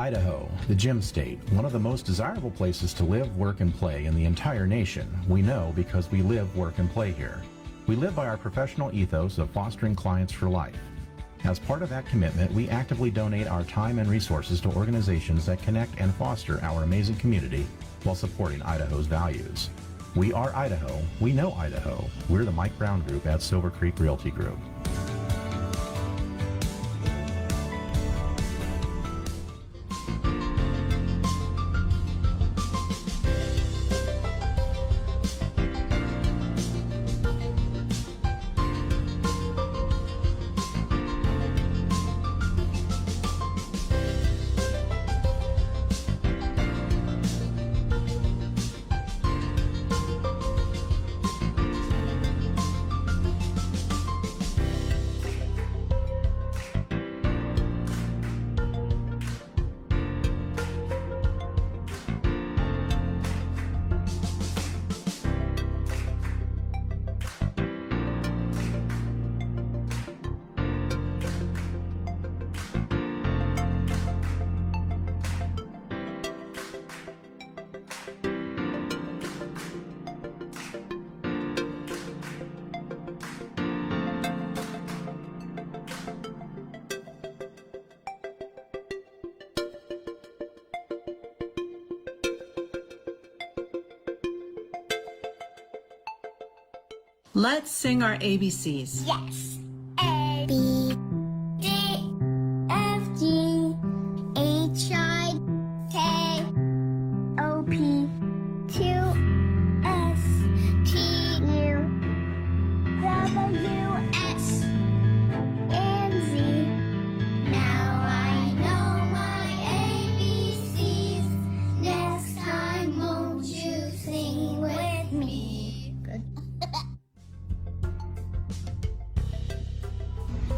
Idaho, the gem state, one of the most desirable places to live, work, and play in the entire nation. We know because we live, work, and play here. We live by our professional ethos of fostering clients for life. As part of that commitment, we actively donate our time and resources to organizations that connect and foster our amazing community while supporting Idaho's values. We are Idaho. We know Idaho. We're the Mike Brown Group at Silver Creek Realty Group. Let's sing our ABCs. Yes. A, B, D, F, G, H, I, K, O, P, Q, S, T, U, W, X, and Z. Now I know my ABCs. Next time, won't you sing with me? Good.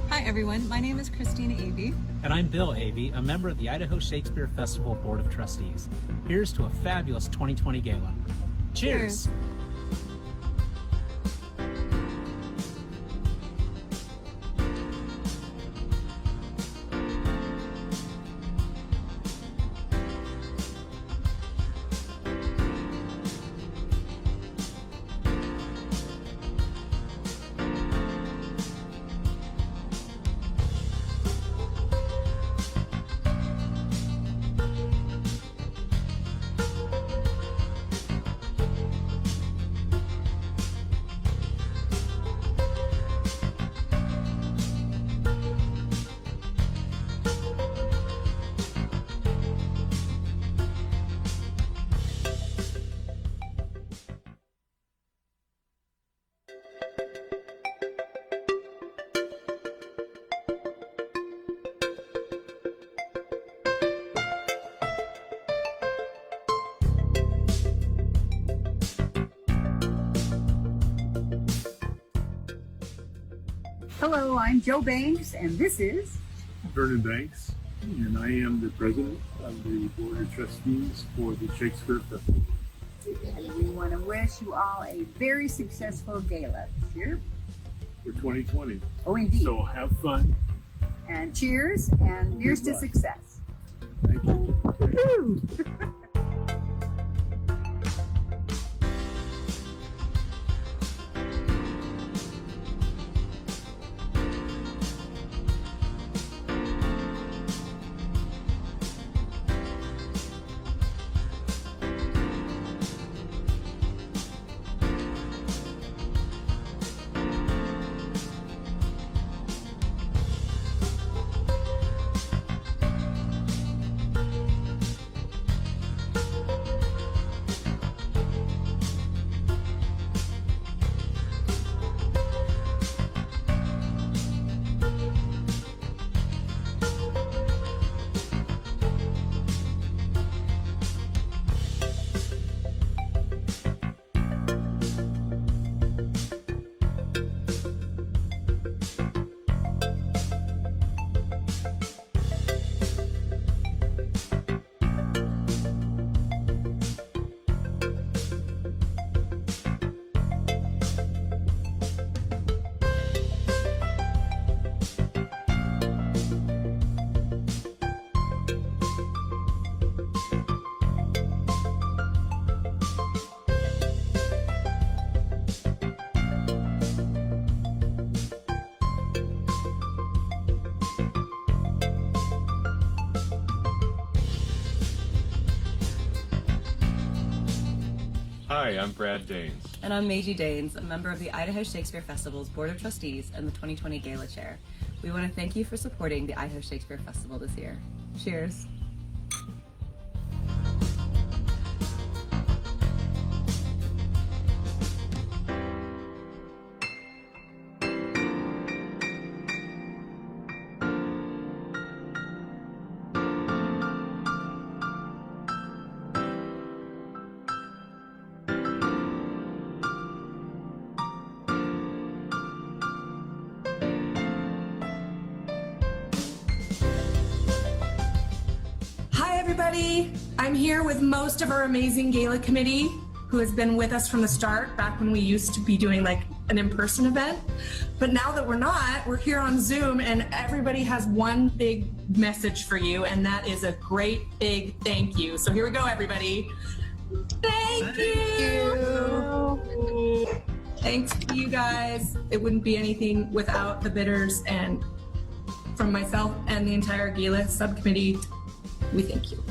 Hi everyone, my name is Christina Avey. And I'm Bill Avey, a member of the Idaho Shakespeare Festival Board of Trustees. Here's to a fabulous 2020 gala. Cheers! Hello, I'm Joe Banks, and this is Vernon Banks, and I am the president of the Board of Trustees for the Shakespeare Festival. and we want to wish you all a very successful gala this year. For 2020. Oh, indeed. So have fun. And cheers, and here's to luck. success. Thank you. Woo! Hi, I'm Brad Danes. And I'm Meiji Danes, a member of the Idaho Shakespeare Festival's Board of Trustees and the 2020 Gala Chair. We want to thank you for supporting the Idaho Shakespeare Festival this year. Cheers. Everybody, I'm here with most of our amazing gala committee who has been with us from the start, back when we used to be doing like an in-person event. But now that we're not, we're here on Zoom, and everybody has one big message for you, and that is a great big thank you. So here we go, everybody. Thank you. Thanks to you guys. It wouldn't be anything without the bidders, and from myself and the entire gala subcommittee, we thank you.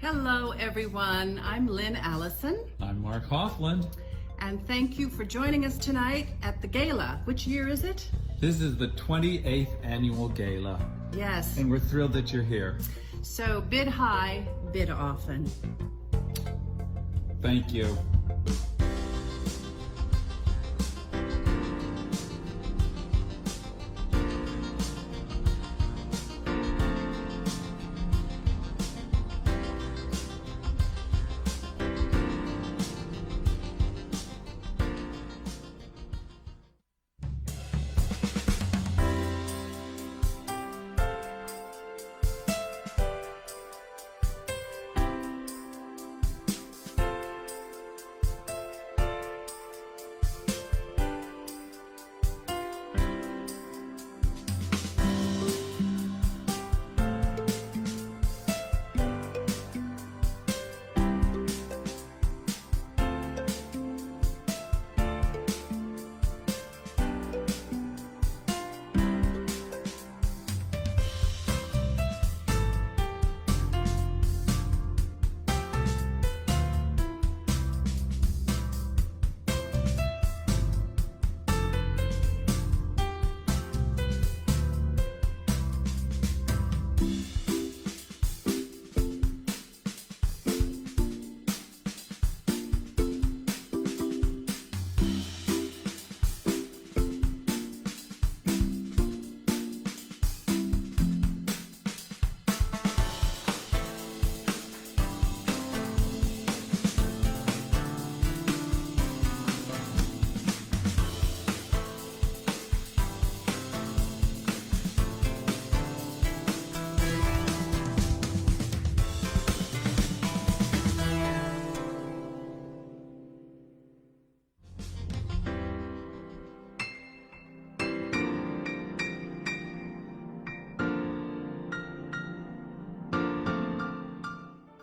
Hello, everyone. I'm Lynn Allison. I'm Mark Hoffland. And thank you for joining us tonight at the gala. Which year is it? This is the 28th Annual Gala. Yes. And we're thrilled that you're here. So bid high, bid often. Thank you.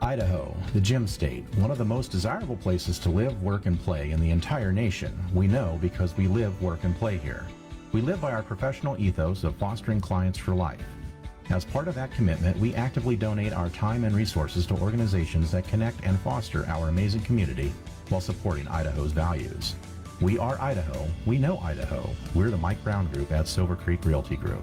Idaho, the Gem State, one of the most desirable places to live, work, and play in the entire nation. We know because we live, work, and play here. We live by our professional ethos of fostering clients for life. As part of that commitment, we actively donate our time and resources to organizations that connect and foster our amazing community while supporting Idaho's values. We are Idaho. We know Idaho. We're the Mike Brown Group at Silver Creek Realty Group.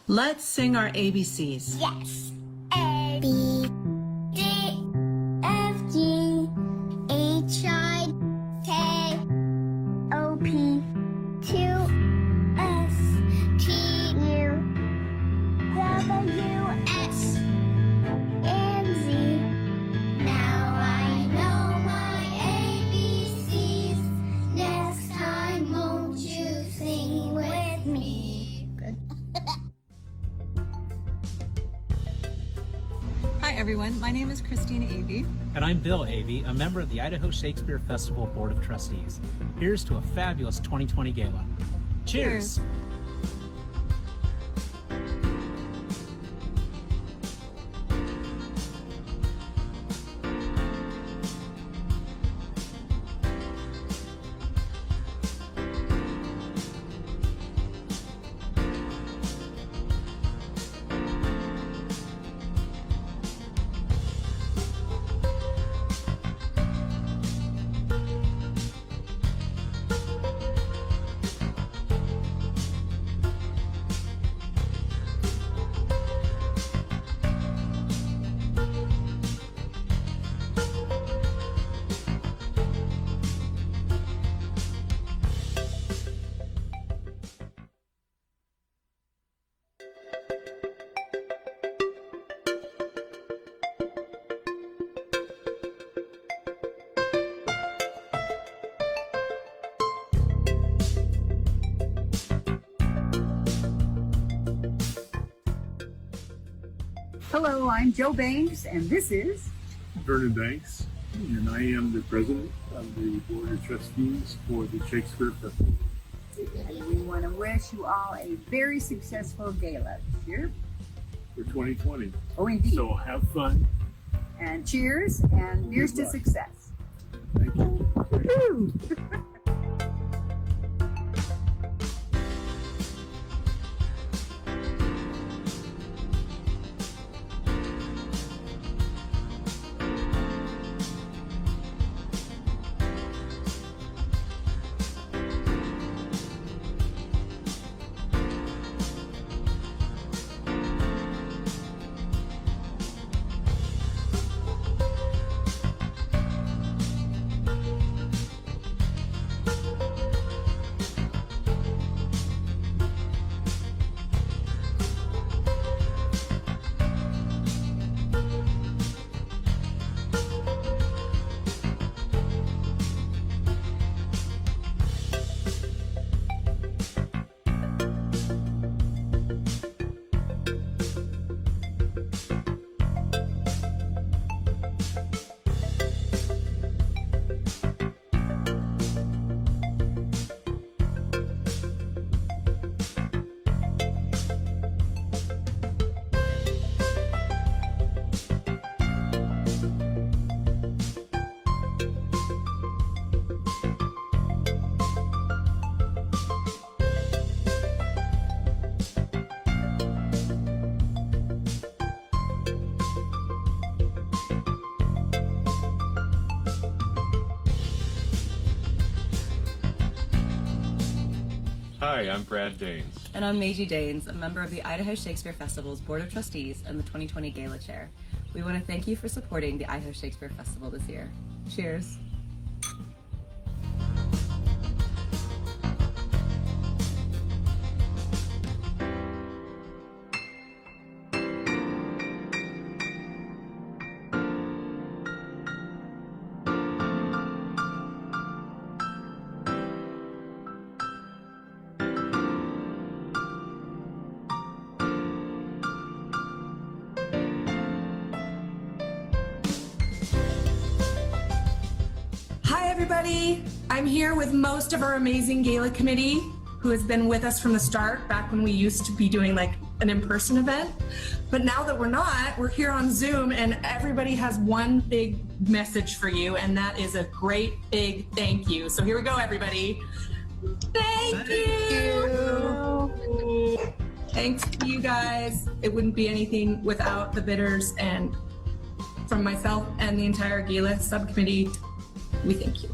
Let's sing our ABCs. Yes. A, B, D, F, G, H, I, K, O, P, Q, S, T, U, W, X, and Z. Now I know my ABCs. Next time, won't you sing with me? Good. Hi everyone, my name is Christina Avey. And I'm Bill Avey, a member of the Idaho Shakespeare Festival Board of Trustees. Here's to a fabulous 2020 gala. Cheers! Hello, I'm Joe Baines, and this is Vernon Banks, and I am the president of the Board of Trustees for the Shakespeare Festival. and we want to wish you all a very successful gala this year. For 2020. Oh, indeed. So have fun. And cheers, and here's to luck. success. Thank you. Woo! Hi, I'm Brad Danes. And I'm Meiji Danes, a member of the Idaho Shakespeare Festival's Board of Trustees and the 2020 Gala Chair. We want to thank you for supporting the Idaho Shakespeare Festival this year. Cheers. Hi, everybody. I'm here with most of our amazing gala committee who has been with us from the start, back when we used to be doing like an in-person event. But now that we're not, we're here on Zoom, and everybody has one big message for you, and that is a great big thank you. So here we go, everybody. Thank you. Thanks to you guys. It wouldn't be anything without the bidders, and from myself and the entire gala subcommittee, we thank you.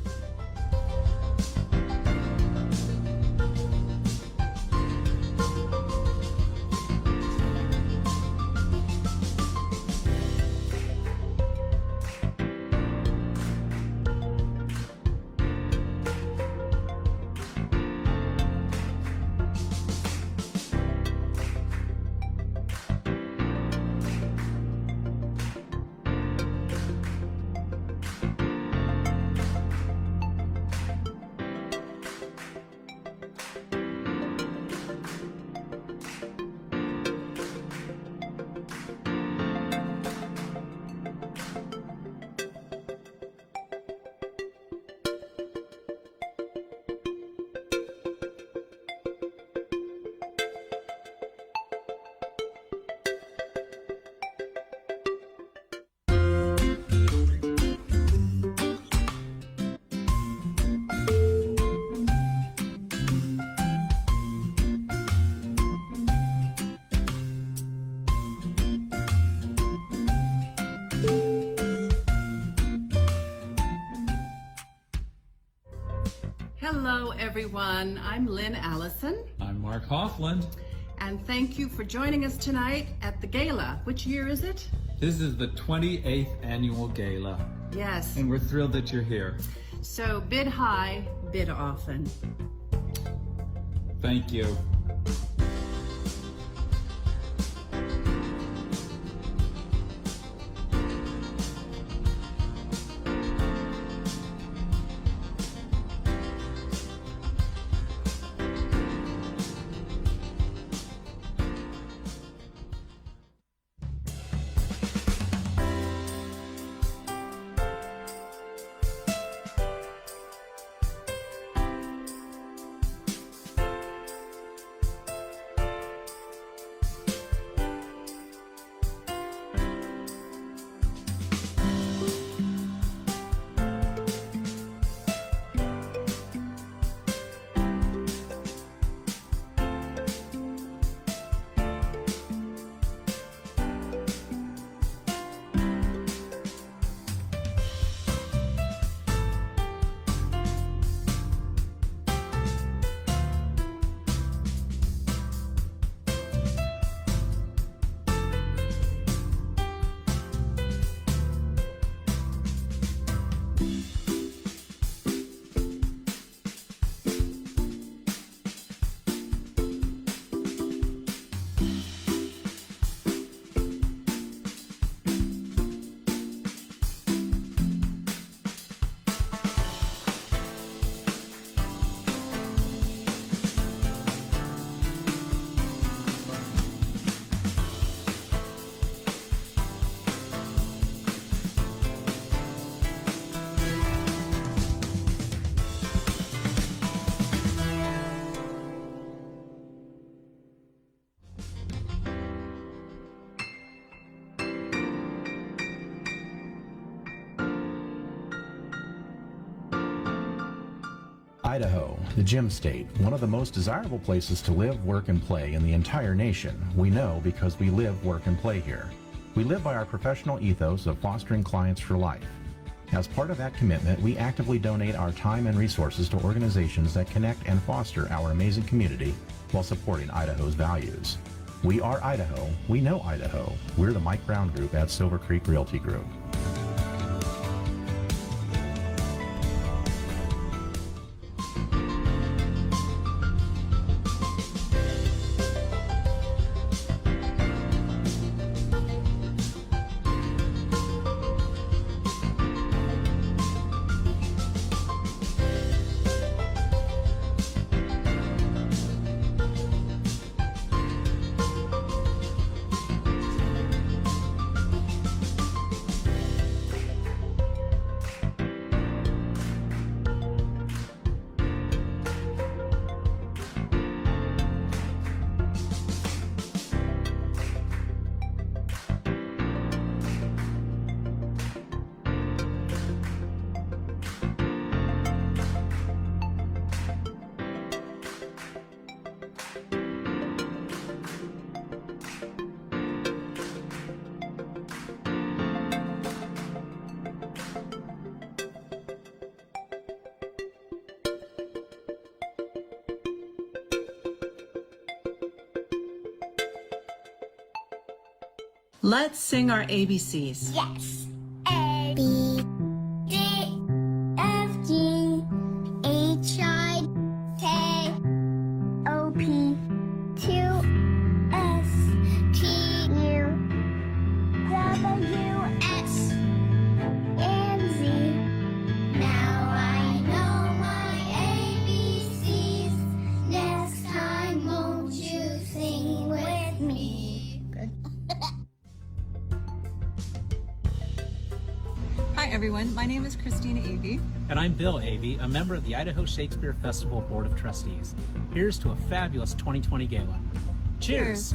Hello, everyone. I'm Lynn Allison, I'm Mark Hoffland. and thank you for joining us tonight at the gala. Which year is it? This is the 28th Annual Gala, Yes. and we're thrilled that you're here. So bid high, bid often. Thank you. Idaho, the gem state, one of the most desirable places to live, work, and play in the entire nation. We know because we live, work, and play here. We live by our professional ethos of fostering clients for life. As part of that commitment, we actively donate our time and resources to organizations that connect and foster our amazing community while supporting Idaho's values. We are Idaho. We know Idaho. We're the Mike Brown Group at Silver Creek Realty Group. Let's sing our ABCs. Yes. A, B, D, F, G, H, I, K, O, P, Q, S, T, U, W, X, and Z. Now I know my ABCs. Next time, won't you sing with me? Hi everyone, my name is Christina Avey. And I'm Bill Avey, a member of the Idaho Shakespeare Festival Board of Trustees. Here's to a fabulous 2020 gala. Cheers!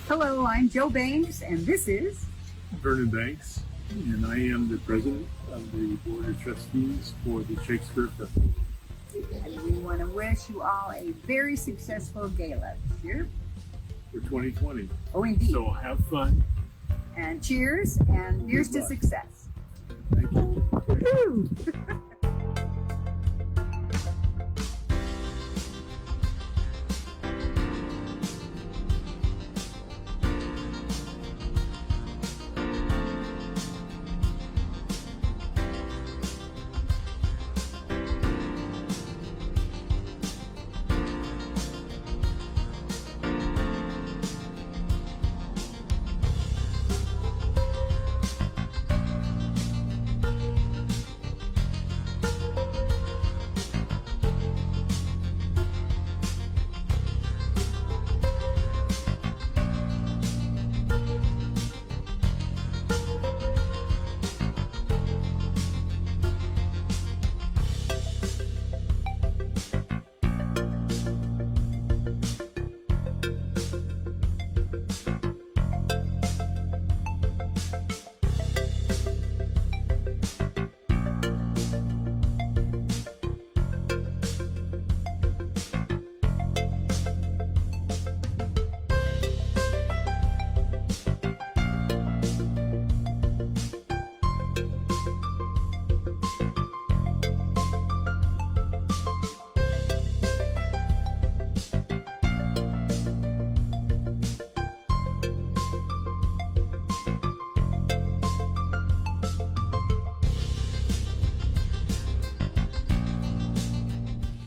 Hello, I'm Joe Banks, and this is Vernon Banks, and I am the president of the Board of Trustees for the Shakespeare Festival. and we want to wish you all a very successful gala this year. For 2020. Oh, indeed. So have fun. And cheers, and here's to luck. success. Thank you. Woo!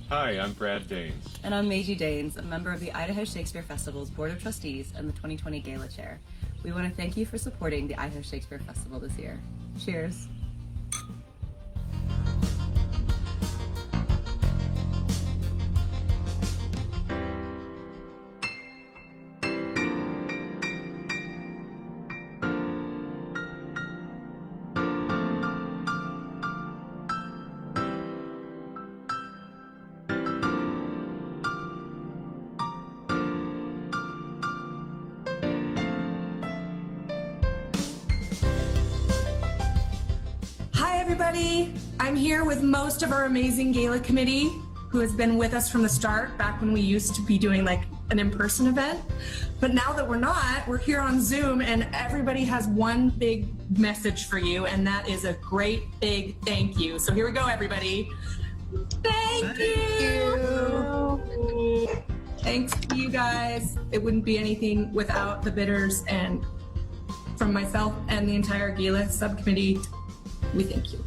Hi, I'm Brad Danes. And I'm Meiji Danes, a member of the Idaho Shakespeare Festival's Board of Trustees and the 2020 Gala Chair. We want to thank you for supporting the Idaho Shakespeare Festival this year. Cheers. Hi, everybody. I'm here with most of our amazing gala committee who has been with us from the start, back when we used to be doing like an in-person event. But now that we're not, we're here on Zoom, and everybody has one big message for you, and that is a great big thank you. So here we go, everybody. Thank you. Thanks to you guys. It wouldn't be anything without the bidders, and from myself and the entire gala subcommittee, we thank you.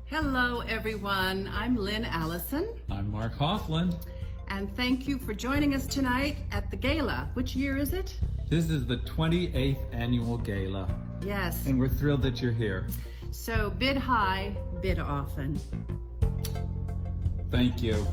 Hello, everyone. I'm Lynn Allison, I'm Mark Hoffland. and thank you for joining us tonight at the gala. Which year is it? This is the 28th Annual Gala, Yes. and we're thrilled that you're here. So bid high, bid often. Thank you.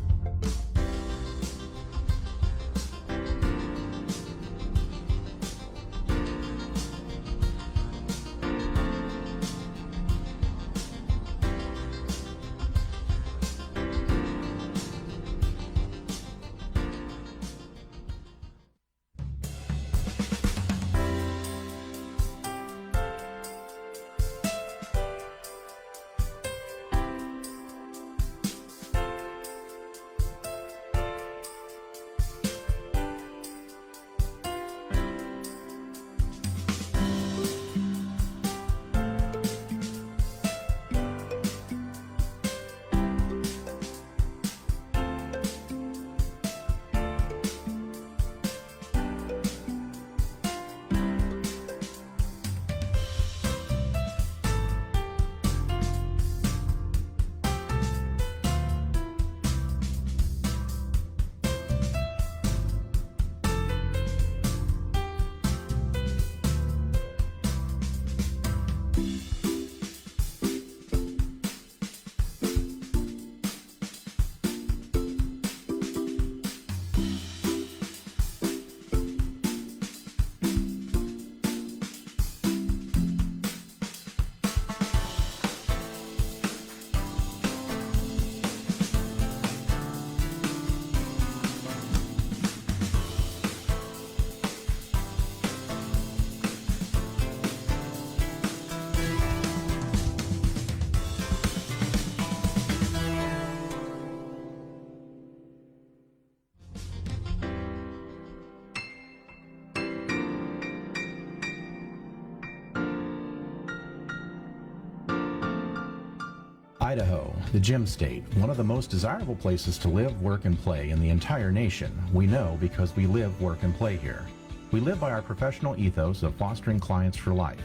Idaho, the gem state, one of the most desirable places to live, work, and play in the entire nation. We know because we live, work, and play here. We live by our professional ethos of fostering clients for life.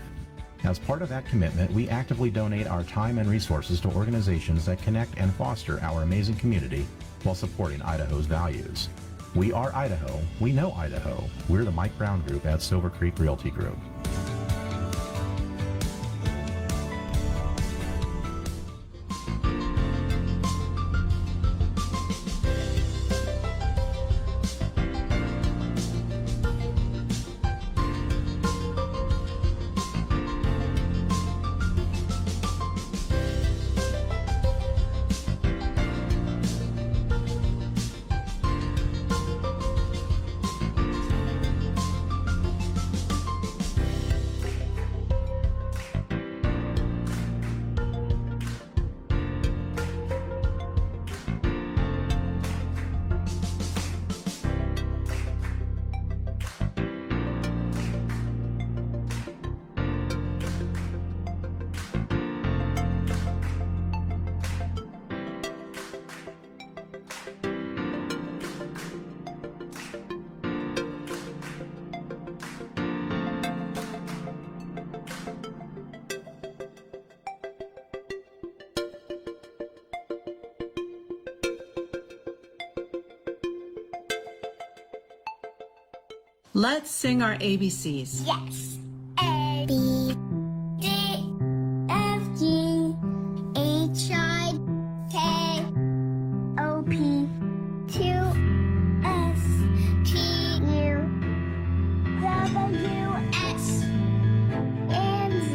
As part of that commitment, we actively donate our time and resources to organizations that connect and foster our amazing community while supporting Idaho's values. We are Idaho. We know Idaho. We're the Mike Brown Group at Silver Creek Realty Group. Let's sing our ABCs. Yes. A, B, D, F, G, H, I, K, O, P, Q, S, T, U, W, X, and Z.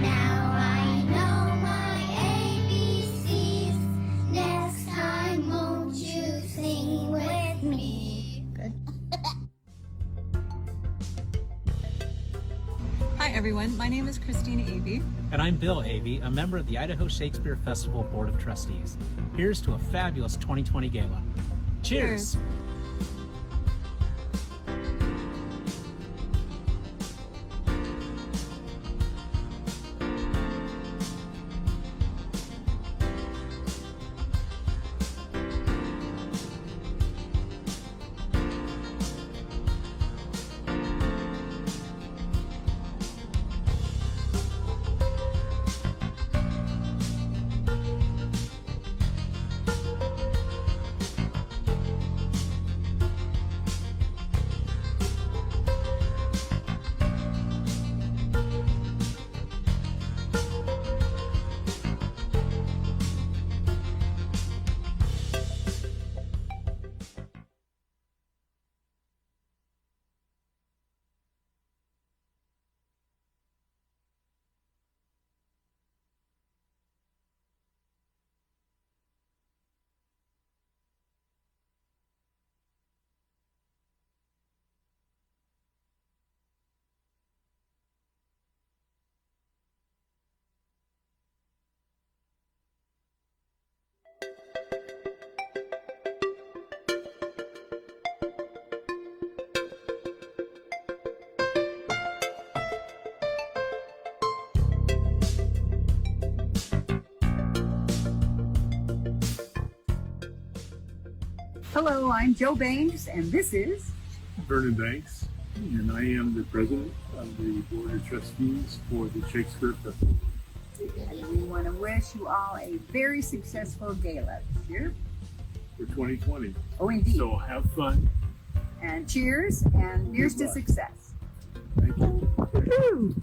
Now I know my ABCs. Next time, won't you sing with me? Good. Hi everyone, my name is Christina Avey. And I'm Bill Avey, a member of the Idaho Shakespeare Festival Board of Trustees. Here's to a fabulous 2020 gala. Cheers! Hello, I'm Joe Baines, and this is Vernon Banks, and I am the president of the Board of Trustees for the Shakespeare Festival. and we want to wish you all a very successful gala this year. For 2020. Oh, indeed. So have fun. And cheers, and here's to luck. success. Thank you. Woo-hoo.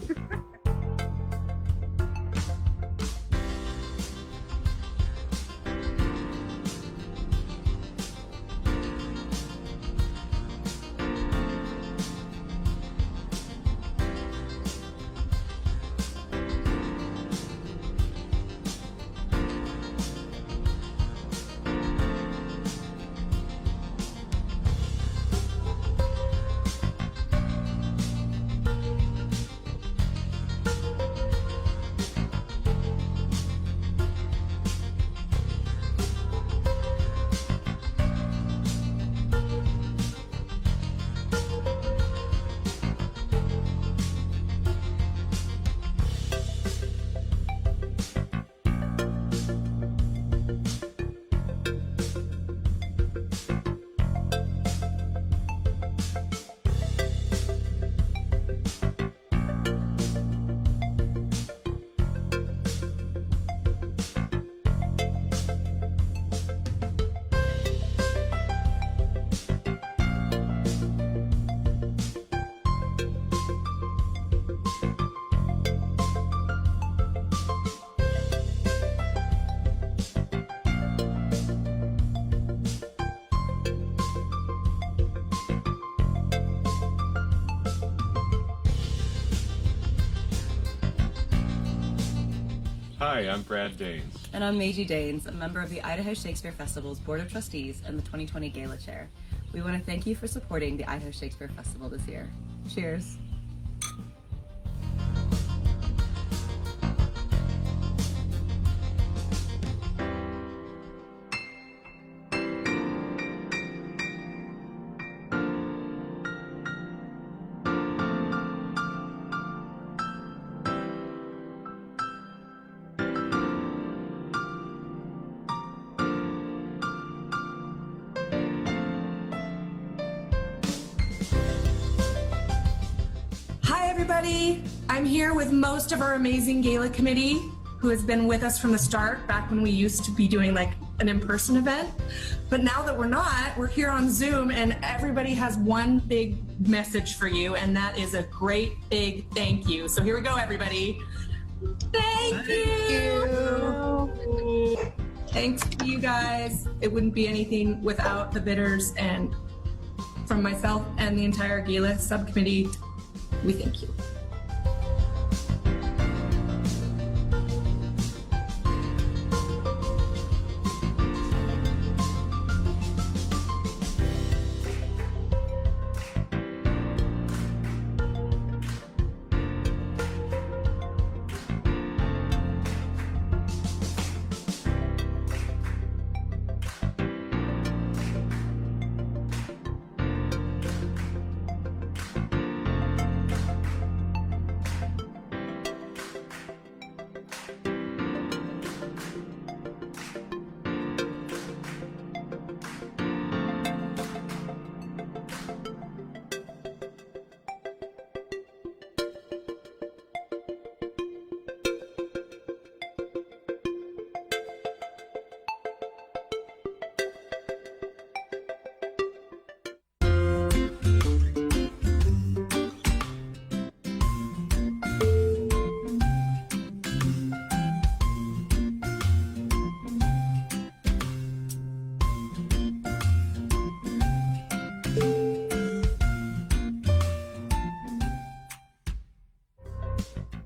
Hi, I'm Brad Danes. And I'm Meiji Danes, a member of the Idaho Shakespeare Festival's Board of Trustees and the 2020 Gala Chair. We want to thank you for supporting the Idaho Shakespeare Festival this year. Cheers. Hi, everybody. I'm here with most of our amazing gala committee who has been with us from the start, back when we used to be doing like an in-person event. But now that we're not, we're here on Zoom, and everybody has one big message for you, and that is a great big thank you. So here we go, everybody. Thank you. Thanks to you guys. It wouldn't be anything without the bidders, and from myself and the entire gala subcommittee, we thank you.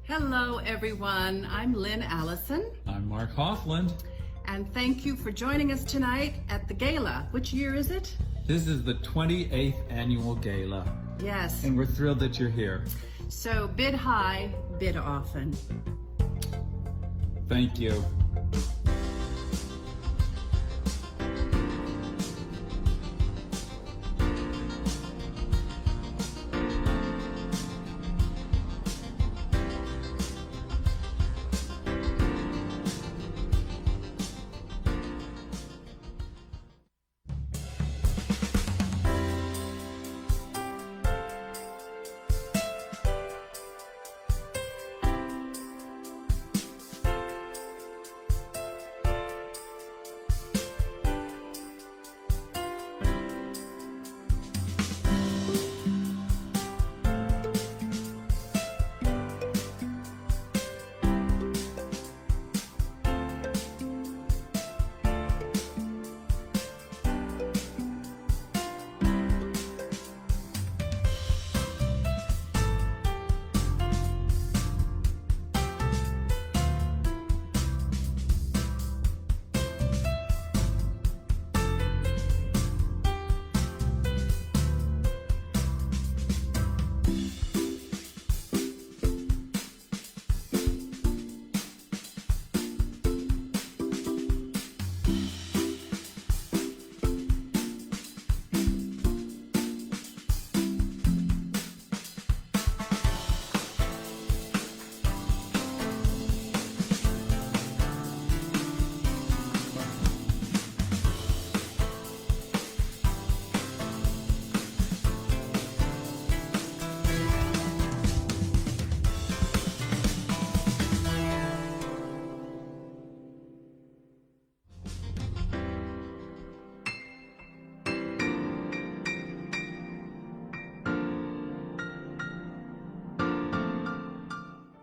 Hello, everyone. I'm Lynn Allison. I'm Mark Hoffland. And thank you for joining us tonight at the gala. Which year is it? This is the 28th Annual Gala. Yes. And we're thrilled that you're here. So bid high, bid often. Thank you.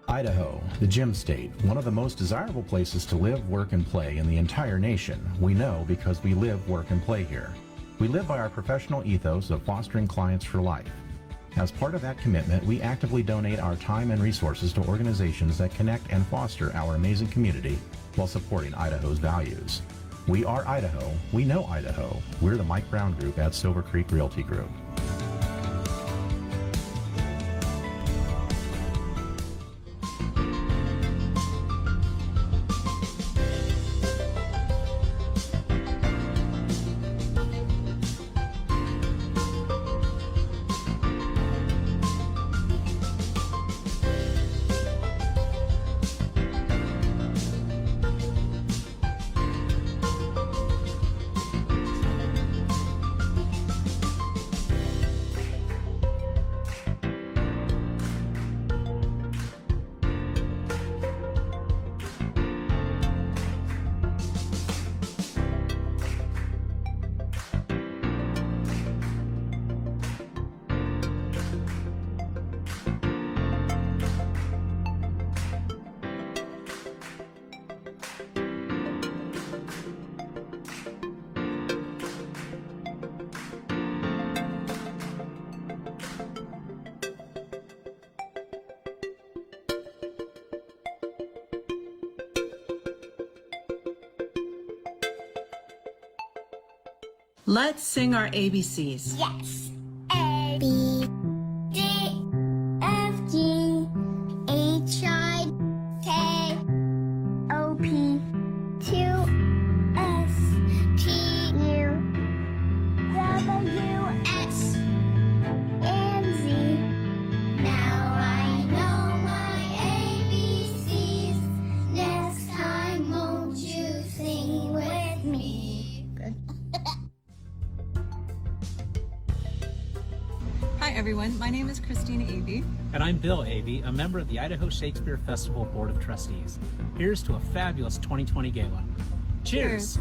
Idaho, the gem state, one of the most desirable places to live, work, and play in the entire nation. We know because we live, work, and play here. We live by our professional ethos of fostering clients for life. As part of that commitment, we actively donate our time and resources to organizations that connect and foster our amazing community while supporting Idaho's values. We are Idaho. We know Idaho. We're the Mike Brown Group at Silver Creek Realty Group. Let's sing our ABCs. Yes. A, B, D, F, G, H, I, K, O, P, Q, S, T, U, W, X, and Z. Now I know my ABCs. Next time, won't you sing with me? Good. Hi everyone, my name is Christina Avey. And I'm Bill Avey, a member of the Idaho Shakespeare Festival Board of Trustees. Here's to a fabulous 2020 gala. Cheers!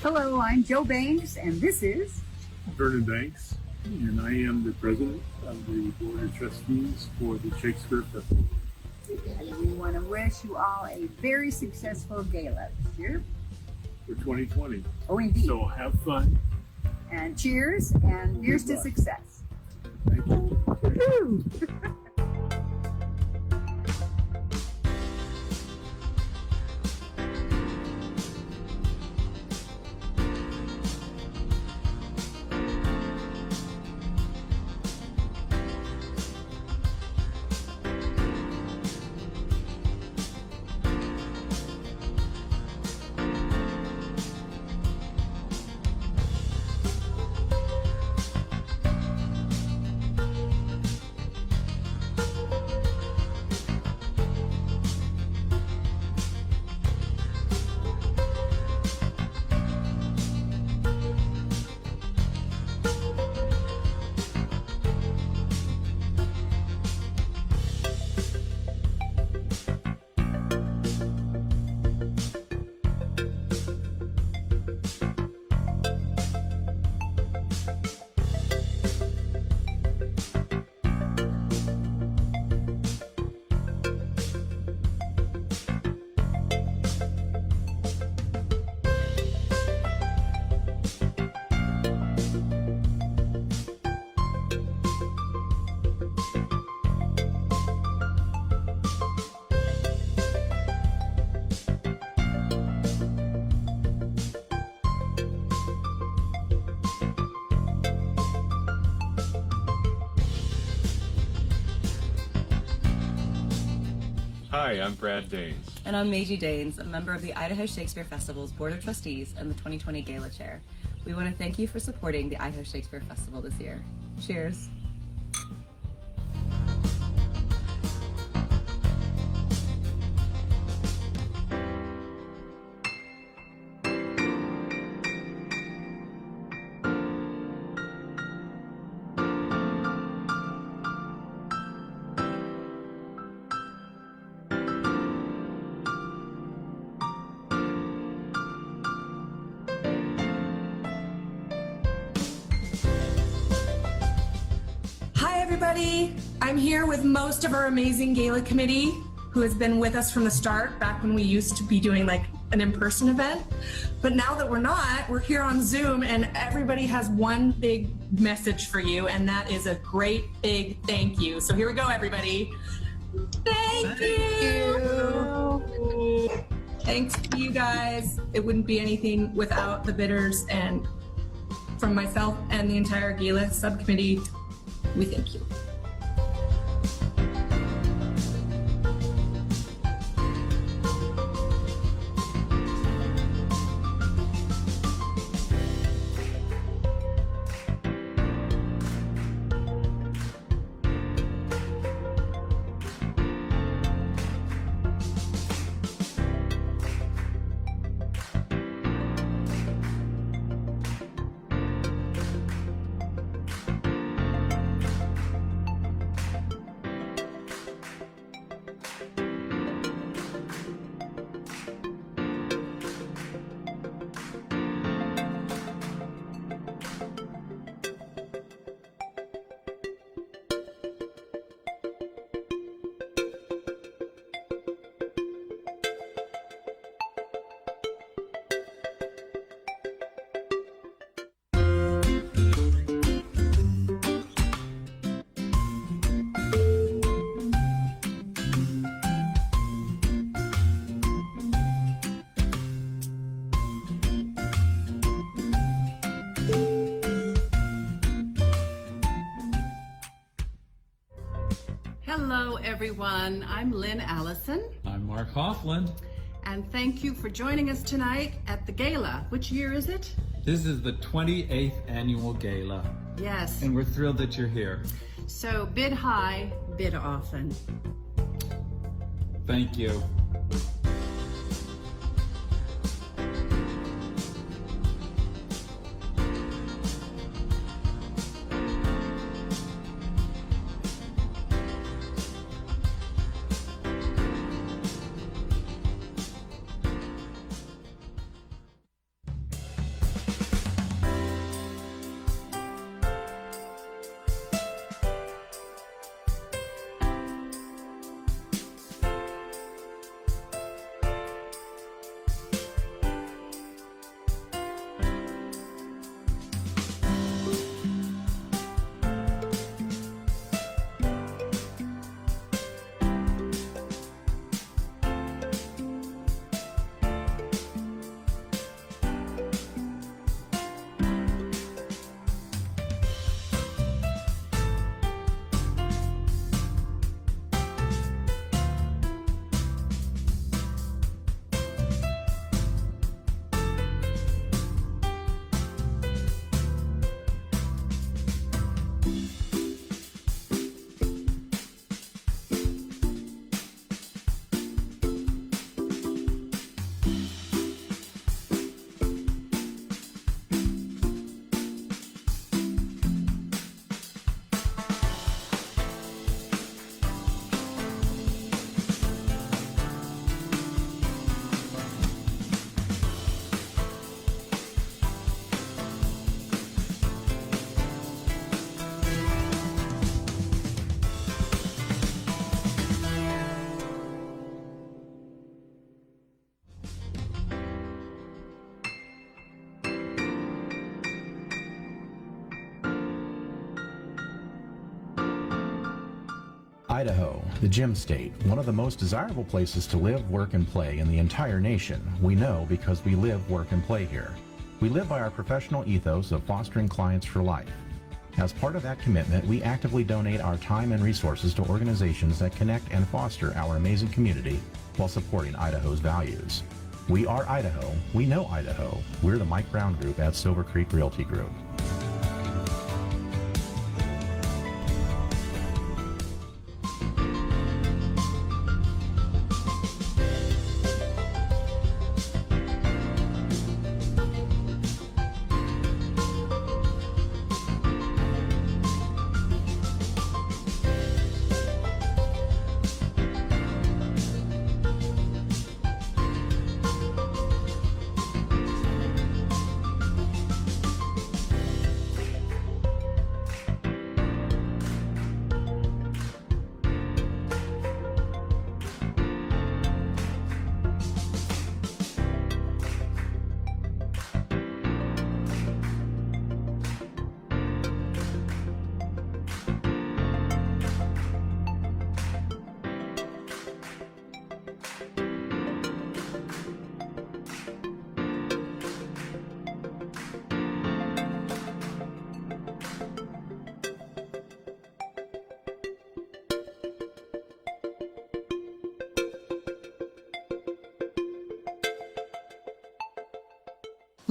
Hello, I'm Joe Banks, and this is Vernon Banks, and I am the president of the Board of Trustees for the Shakespeare Festival. and we want to wish you all a very successful gala this year. For 2020. Oh, indeed. So have fun. And cheers, and here's to luck. success. Thank you. Woo-hoo. Hi, I'm Brad Danes. And I'm Meiji Danes, a member of the Idaho Shakespeare Festival's Board of Trustees and the 2020 Gala Chair. We want to thank you for supporting the Idaho Shakespeare Festival this year. Cheers. Everybody, I'm here with most of our amazing gala committee who has been with us from the start, back when we used to be doing like an in-person event. But now that we're not, we're here on Zoom, and everybody has one big message for you, and that is a great big thank you. So here we go, everybody. Thank you. Thanks to you guys. It wouldn't be anything without the bidders, and from myself and the entire gala subcommittee, we thank you. Hello, everyone. I'm Lynn Allison. I'm Mark Hoffland. And thank you for joining us tonight at the gala. Which year is it? This is the 28th Annual Gala. Yes. And we're thrilled that you're here. So bid high, bid often. Thank you. Idaho, the gem state, one of the most desirable places to live, work, and play in the entire nation. We know because we live, work, and play here. We live by our professional ethos of fostering clients for life. As part of that commitment, we actively donate our time and resources to organizations that connect and foster our amazing community while supporting Idaho's values. We are Idaho. We know Idaho. We're the Mike Brown Group at Silver Creek Realty Group.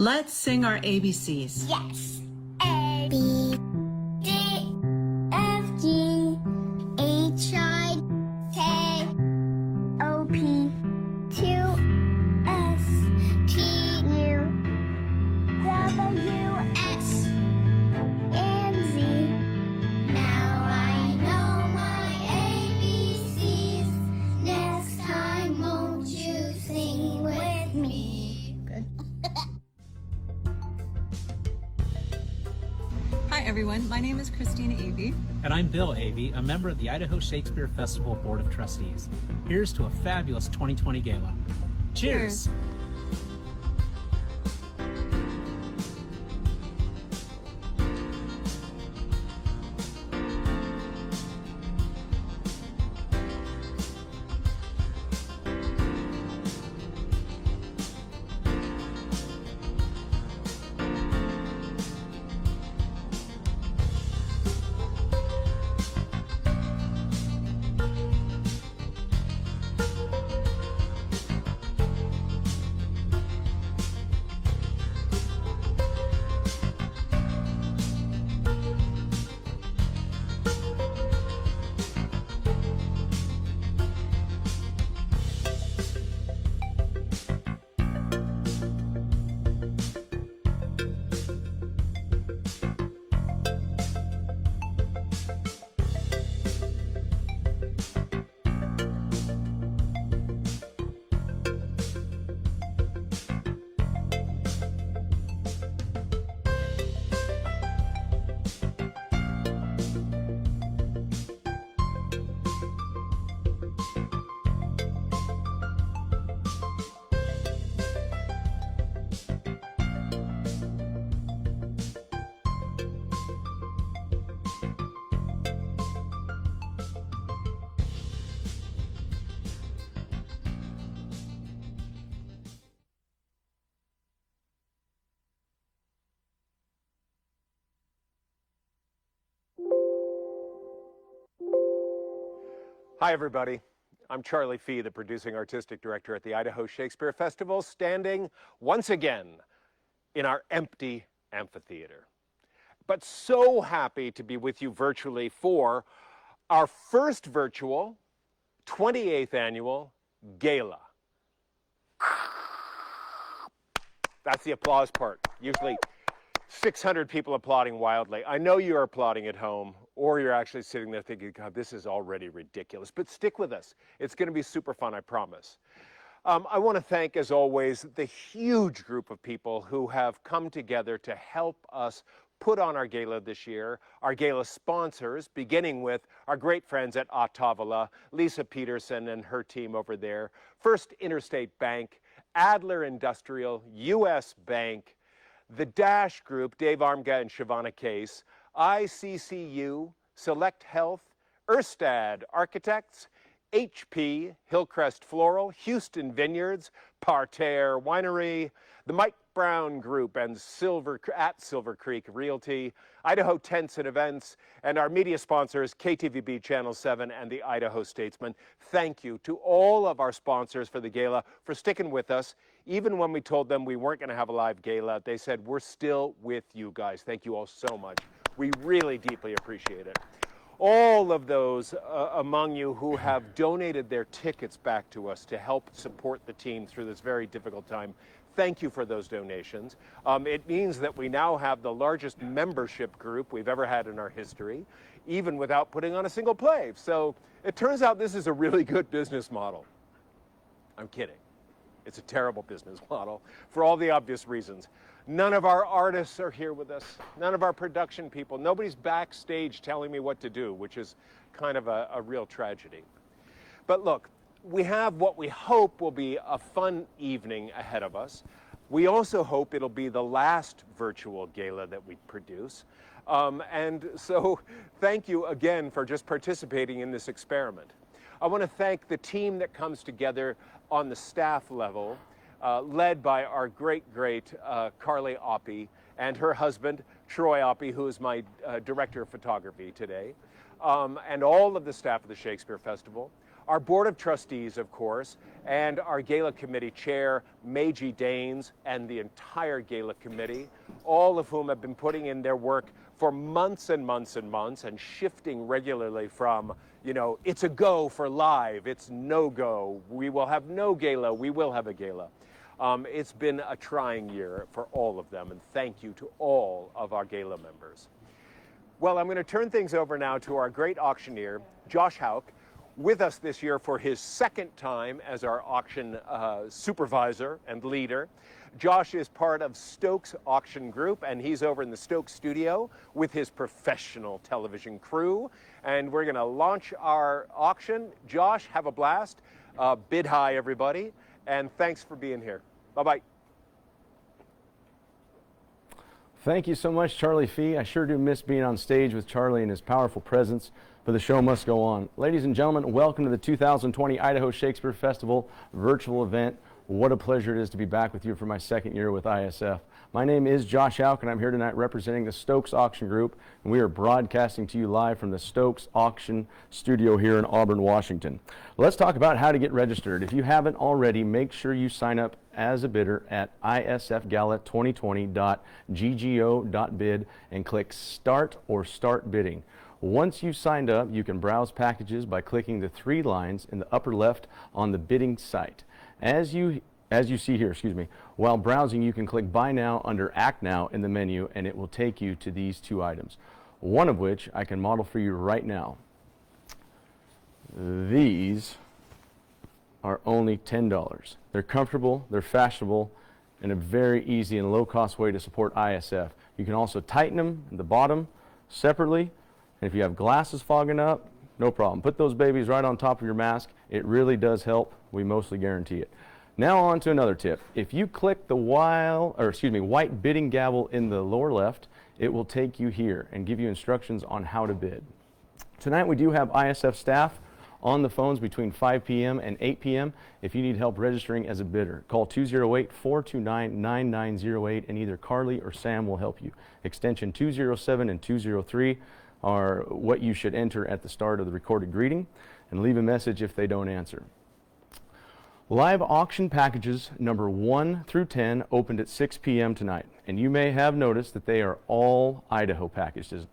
Let's sing our ABCs. Yes. A, B, D, F, G, H, I, K, O, P, Q, S, T, U, W, X, and Z. Now I know my ABCs. Next time, won't you sing with me? Good. Hi everyone, my name is Christina Avey. And I'm Bill Avey, a member of the Idaho Shakespeare Festival Board of Trustees. Here's to a fabulous 2020 gala. Cheers! Hi, everybody. I'm Charlie Fee, the producing artistic director at the Idaho Shakespeare Festival, standing once again in our empty amphitheater. But so happy to be with you virtually for our first virtual 28th annual gala. That's the applause part. Usually 600 people applauding wildly. I know you're applauding at home, or you're actually sitting there thinking, God, this is already ridiculous. But stick with us. It's going to be super fun, I promise. I want to thank, as always, the huge group of people who have come together to help us put on our gala this year. Our gala sponsors, beginning with our great friends at Ottawa, Lisa Peterson and her team over there, First Interstate Bank, Adler Industrial, U.S. Bank, the Dash Group, Dave Armga and Shavana Case, ICCU, Select Health, Erstad Architects, HP, Hillcrest Floral, Houston Vineyards, Parterre Winery, the Mike Brown Group and Silver Creek Realty, Idaho Tents and Events, and our media sponsors, KTVB Channel 7 and the Idaho Statesman. Thank you to all of our sponsors for the gala for sticking with us. Even when we told them we weren't going to have a live gala, they said, we're still with you guys. Thank you all so much. We really deeply appreciate it. All of those among you who have donated their tickets back to us to help support the team through this very difficult time, thank you for those donations. It means that we now have the largest membership group we've ever had in our history, even without putting on a single play. So it turns out this is a really good business model. I'm kidding. It's a terrible business model for all the obvious reasons. None of our artists are here with us. None of our production people. Nobody's backstage telling me what to do, which is kind of a real tragedy. But look, we have what we hope will be a fun evening ahead of us. We also hope it'll be the last virtual gala that we produce. And so thank you again for just participating in this experiment. I want to thank the team that comes together on the staff level, led by our great Carly Oppie and her husband, Troy Oppie, who is my director of photography today, and all of the staff of the Shakespeare Festival, our board of trustees, of course, and our gala committee chair, Meiji Daines, and the entire gala committee, all of whom have been putting in their work for months and months and months and shifting regularly from, you know, it's a go for live, it's no go, we will have no gala, we will have a gala. It's been a trying year for all of them, and thank you to all of our gala members. Well, I'm going to turn things over now to our great auctioneer, Josh Hauk, with us this year for his second time as our auction supervisor and leader. Josh is part of Stokes Auction Group, and he's over in the Stokes studio with his professional television crew. And we're going to launch our auction. Josh, have a blast. Bid high, everybody. And thanks for being here. Bye-bye. Thank you so much, Charlie Fee. I sure do miss being on stage with Charlie and his powerful presence, but the show must go on. Ladies and gentlemen, welcome to the 2020 Idaho Shakespeare Festival virtual event. What a pleasure it is to be back with you for my second year with ISF. My name is Josh Hauk, and I'm here tonight representing the Stokes Auction Group, and we are broadcasting to you live from the Stokes Auction Studio here in Auburn, Washington. Let's talk about how to get registered. If you haven't already, make sure you sign up as a bidder at isfgala2020.ggo.bid and click Start or Start Bidding. Once you've signed up, you can browse packages by clicking the three lines in the upper left on the bidding site. As you see here, while browsing, you can click Buy Now under Act Now in the menu, and it will take you to these two items, one of which I can model for you right now. These are only $10. They're comfortable, they're fashionable, and a very easy and low-cost way to support ISF. You can also tighten them at the bottom separately, and if you have glasses fogging up, no problem. Put those babies right on top of your mask. It really does help. We mostly guarantee it. Now on to another tip. If you click the white bidding gavel in the lower left, it will take you here and give you instructions on how to bid. Tonight we do have ISF staff on the phones between 5 p.m. and 8 p.m. if you need help registering as a bidder. Call 208-429-9908 and either Carly or Sam will help you. Extension 207 and 203 are what you should enter at the start of the recorded greeting, and leave a message if they don't answer. Live auction packages number 1 through 10 opened at 6 p.m. tonight, and you may have noticed that they are all Idaho packages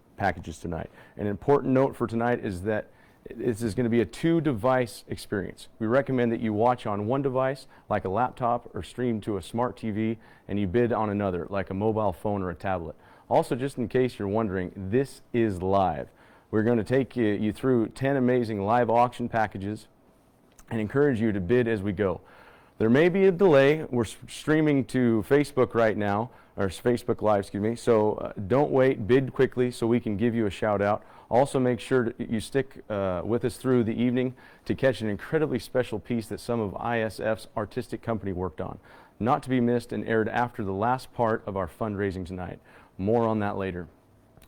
tonight. An important note for tonight is that this is going to be a 2-device experience. We recommend that you watch on one device, like a laptop, or stream to a smart TV, and you bid on another, like a mobile phone or a tablet. Also, just in case you're wondering, this is live. We're going to take you through 10 amazing live auction packages and encourage you to bid as we go. There may be a delay. We're streaming to Facebook right now, or Facebook Live, so don't wait, bid quickly so we can give you a shout out. Also make sure you stick with us through the evening to catch an incredibly special piece that some of ISF's artistic company worked on. Not to be missed and aired after the last part of our fundraising tonight. More on that later.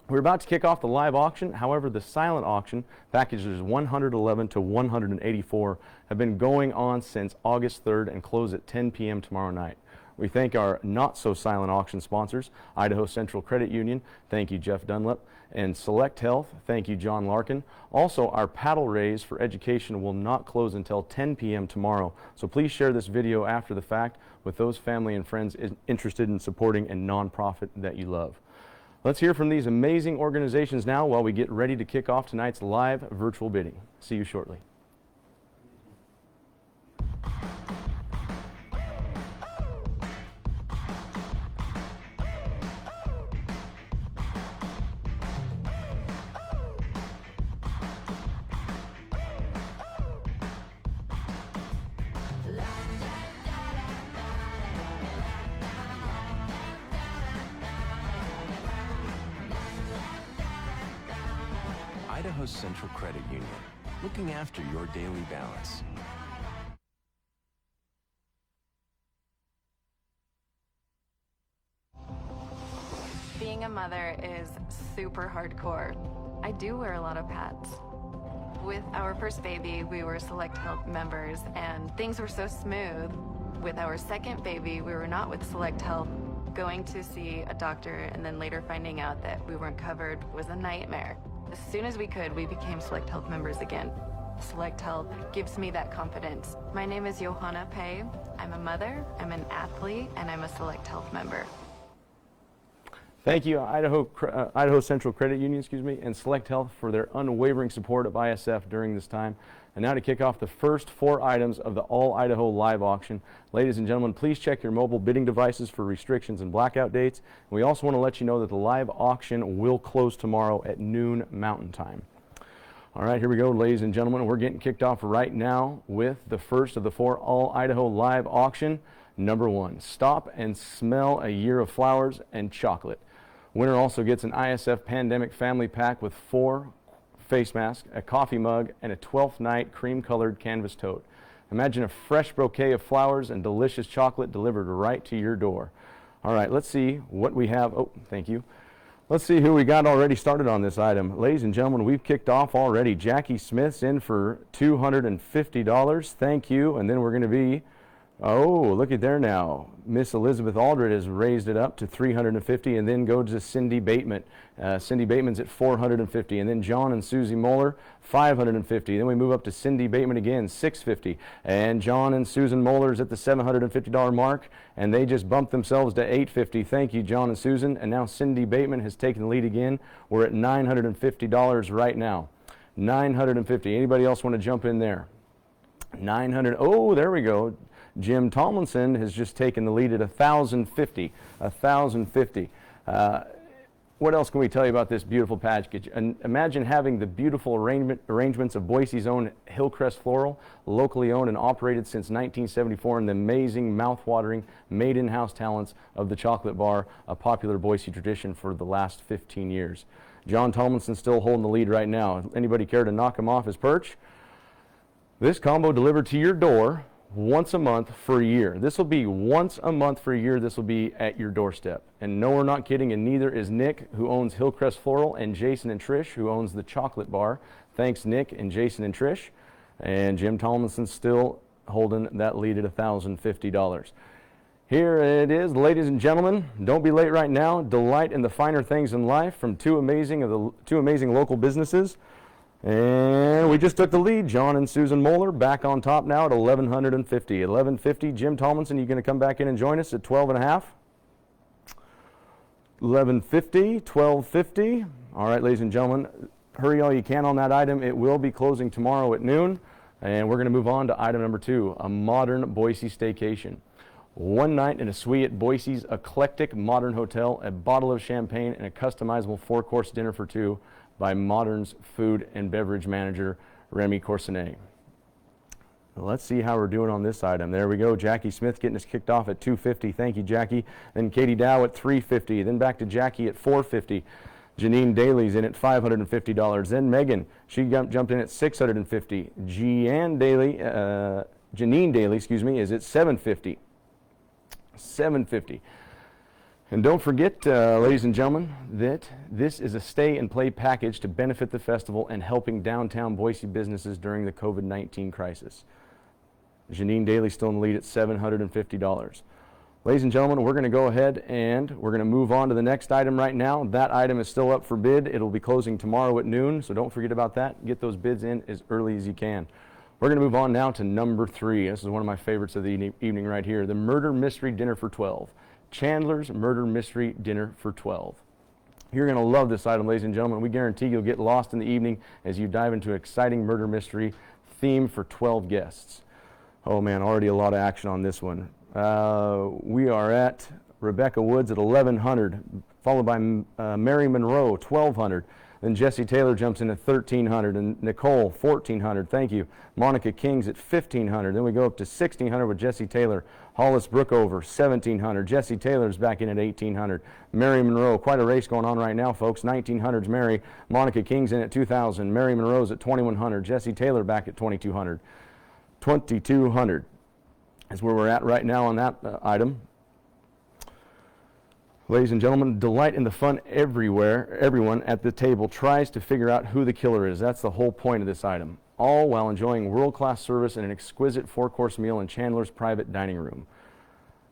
We're about to kick off the live auction. However, the silent auction, packages 111 to 184, have been going on since August 3rd and close at 10 p.m. tomorrow night. We thank our not-so-silent auction sponsors, Idaho Central Credit Union, thank you Jeff Dunlap, and Select Health, thank you John Larkin. Also, our paddle raise for education will not close until 10 p.m. tomorrow, so please share this video after the fact with those family and friends interested in supporting a nonprofit that you love. Let's hear from these amazing organizations now while we get ready to kick off tonight's live virtual bidding. See you shortly. Idaho Central Credit Union, looking after your daily balance. Being a mother is super hardcore. I do wear a lot of hats. With our first baby, we were Select Health members, and things were so smooth. With our second baby, we were not with Select Health. Going to see a doctor and then later finding out that we weren't covered was a nightmare. As soon as we could, we became Select Health members again. Select Health gives me that confidence. My name is Johanna Pei. I'm a mother, I'm an athlete, and I'm a Select Health member. Thank you, Idaho Central Credit Union, and Select Health for their unwavering support of ISF during this time. And now to kick off the first 4 items of the All Idaho Live Auction. Ladies and gentlemen, please check your mobile bidding devices for restrictions and blackout dates. And we also want to let you know that the live auction will close tomorrow at noon Mountain Time. All right, here we go, ladies and gentlemen. We're getting kicked off right now with the first of the 4 All Idaho Live Auction. Number 1, Stop and Smell a Year of Flowers and Chocolate. Winner also gets an ISF Pandemic Family Pack with 4 face masks, a coffee mug, and a 12th Night cream-colored canvas tote. Imagine a fresh bouquet of flowers and delicious chocolate delivered right to your door. All right, let's see what we have. Oh, thank you. Let's see who we got already started on this item. Ladies and gentlemen, we've kicked off already. Jackie Smith's in for $250. Thank you. And then we're going to be, oh, look at there now. Miss Elizabeth Aldred has raised it up to $350, and then go to Cindy Bateman. Cindy Bateman's at $450, and then John and Susie Moeller, $550. Then we move up to Cindy Bateman again, $650, and John and Susan Moeller's at the $750 mark, and they just bumped themselves to $850. Thank you, John and Susan. And now Cindy Bateman has taken the lead again. We're at $950 right now. $950. Anybody else want to jump in there? $900. Oh, there we go. Jim Tomlinson has just taken the lead at $1,050. $1,050. What else can we tell you about this beautiful package? And imagine having the beautiful arrangements of Boise's own Hillcrest Floral, locally owned and operated since 1974, and the amazing, mouth-watering, made-in-house talents of the chocolate bar, a popular Boise tradition for the last 15 years. John Tomlinson's still holding the lead right now. Anybody care to knock him off his perch? This combo delivered to your door once a month for a year. This will be once a month for a year. This will be at your doorstep. And no, we're not kidding, and neither is Nick, who owns Hillcrest Floral, and Jason and Trish, who owns the chocolate bar. Thanks, Nick and Jason and Trish. And Jim Tomlinson's still holding that lead at $1,050. Here it is, ladies and gentlemen. Don't be late right now. Delight in the finer things in life from two amazing local businesses. And we just took the lead. John and Susan Moeller back on top now at $1,150. $1,150. Jim Tomlinson, you going to come back in and join us at $12.50? $1,150. $1,250. All right, ladies and gentlemen, hurry all you can on that item. It will be closing tomorrow at noon. And we're going to move on to item number 2, a modern Boise staycation. One night in a suite at Boise's eclectic modern hotel, a bottle of champagne, and a customizable 4-course dinner for 2 by Modern's food and beverage manager, Remy Coursenet. Let's see how we're doing on this item. There we go. Jackie Smith getting us kicked off at $250. Thank you, Jackie. Then Katie Dow at $350. Then back to Jackie at $450. Janine Daly's in at $550. Then Megan, she jumped in at $650. Janine Daly, is at $750. $750. And don't forget, ladies and gentlemen, that this is a stay and play package to benefit the festival and helping downtown Boise businesses during the COVID-19 crisis. Janine Daly still in the lead at $750. Ladies and gentlemen, we're going to go ahead and we're going to move on to the next item right now. That item is still up for bid. It'll be closing tomorrow at noon, so don't forget about that. Get those bids in as early as you can. We're going to move on now to number 3. This is one of my favorites of the evening right here. The Murder Mystery Dinner for 12. Chandler's Murder Mystery Dinner for 12. You're going to love this item, ladies and gentlemen. We guarantee you'll get lost in the evening as you dive into an exciting murder mystery theme for 12 guests. Oh man, already a lot of action on this one. We are at Rebecca Woods at 1,100, followed by Mary Monroe, 1,200. Then Jesse Taylor jumps in at 1,300, and Nicole, 1,400. Thank you. Monica King's at 1,500. Then we go up to 1,600 with Jesse Taylor. Hollis Brookover, 1,700. Jesse Taylor's back in at 1,800. Mary Monroe, quite a race going on right now, folks. 1,900's Mary. Monica King's in at 2,000. Mary Monroe's at 2,100. Jesse Taylor back at 2,200. 2,200 is where we're at right now on that item. Ladies and gentlemen, delight in the fun everywhere. Everyone at the table tries to figure out who the killer is. That's the whole point of this item. All while enjoying world-class service and an exquisite 4-course meal in Chandler's private dining room.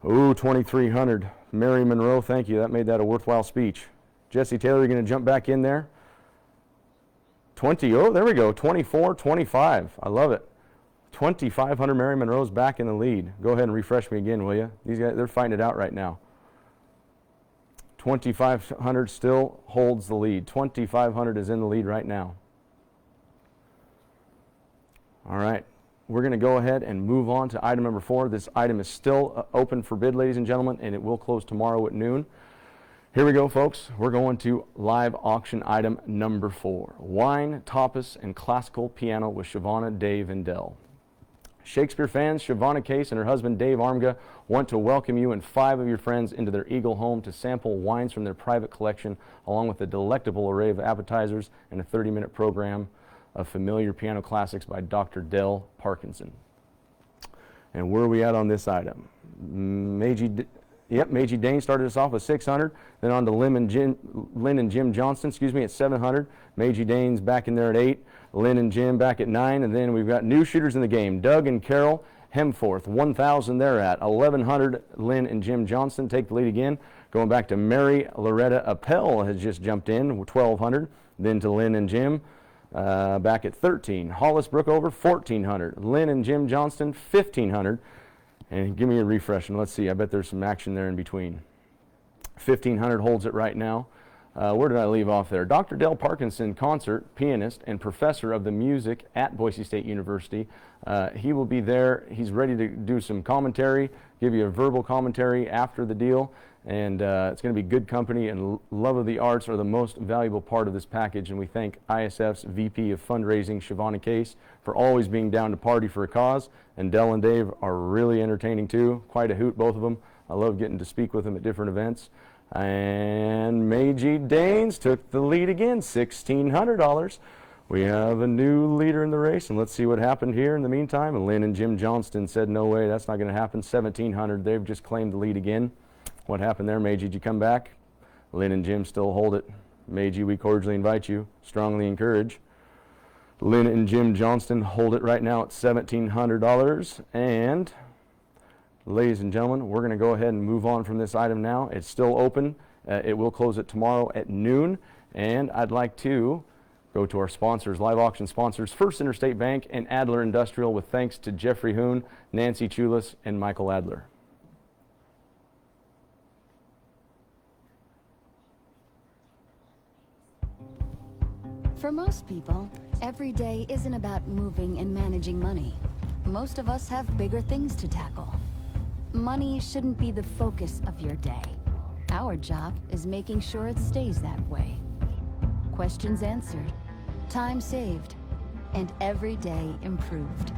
Ooh, 2,300. Mary Monroe, thank you. That made that a worthwhile speech. Jesse Taylor, you're going to jump back in there. 20, oh, there we go. 24, 25. I love it. 2,500. Mary Monroe's back in the lead. Go ahead and refresh me again, will you? These guys, they're fighting it out right now. 2,500 still holds the lead. 2,500 is in the lead right now. All right, we're going to go ahead and move on to item number 4. This item is still open for bid, ladies and gentlemen, and it will close tomorrow at noon. Here we go, folks. We're going to live auction item number 4. Wine, tapas, and classical piano with Shavonna, Dave, and Dell. Shakespeare fans, Shavonna Case and her husband Dave Armga want to welcome you and 5 of your friends into their Eagle home to sample wines from their private collection, along with a delectable array of appetizers and a 30-minute program of familiar piano classics by Dr. Dell Parkinson. And where are we at on this item? Meiji Dane started us off with 600, then on to Lynn and Jim Johnston, at 700. Meiji Dane's back in there at 8. Lynn and Jim back at 9, and then we've got new shooters in the game. Doug and Carol Hemforth, 1,000 they're at. 1,100, Lynn and Jim Johnston take the lead again. Going back to Mary Loretta Appel has just jumped in, 1,200. Then to Lynn and Jim, back at 13. Hollis Brookover, 1,400. Lynn and Jim Johnston, 1,500. And give me a refresh, and let's see, I bet there's some action there in between. 1,500 holds it right now. Where did I leave off there? Dr. Dell Parkinson, concert, pianist, and professor of the music at Boise State University. He will be there. He's ready to do some commentary, give you a verbal commentary after the deal, and it's going to be good company, and love of the arts are the most valuable part of this package, and we thank ISF's VP of Fundraising, Shavonna Case, for always being down to party for a cause, and Dell and Dave are really entertaining too. Quite a hoot, both of them. I love getting to speak with them at different events. And Meiji Danes took the lead again, $1,600. We have a new leader in the race, and let's see what happened here in the meantime. And Lynn and Jim Johnston said, no way, that's not going to happen. 1,700, they've just claimed the lead again. What happened there, Meiji? Did you come back? Lynn and Jim still hold it. Meiji, we cordially invite you, strongly encourage. Lynn and Jim Johnston hold it right now at $1,700. And ladies and gentlemen, we're going to go ahead and move on from this item now. It's still open. It will close it tomorrow at noon. And I'd like to go to our sponsors, live auction sponsors, First Interstate Bank and Adler Industrial, with thanks to Jeffrey Hoon, Nancy Chulis, and Michael Adler. For most people, every day isn't about moving and managing money. Most of us have bigger things to tackle. Money shouldn't be the focus of your day. Our job is making sure it stays that way. Questions answered, time saved, and every day improved.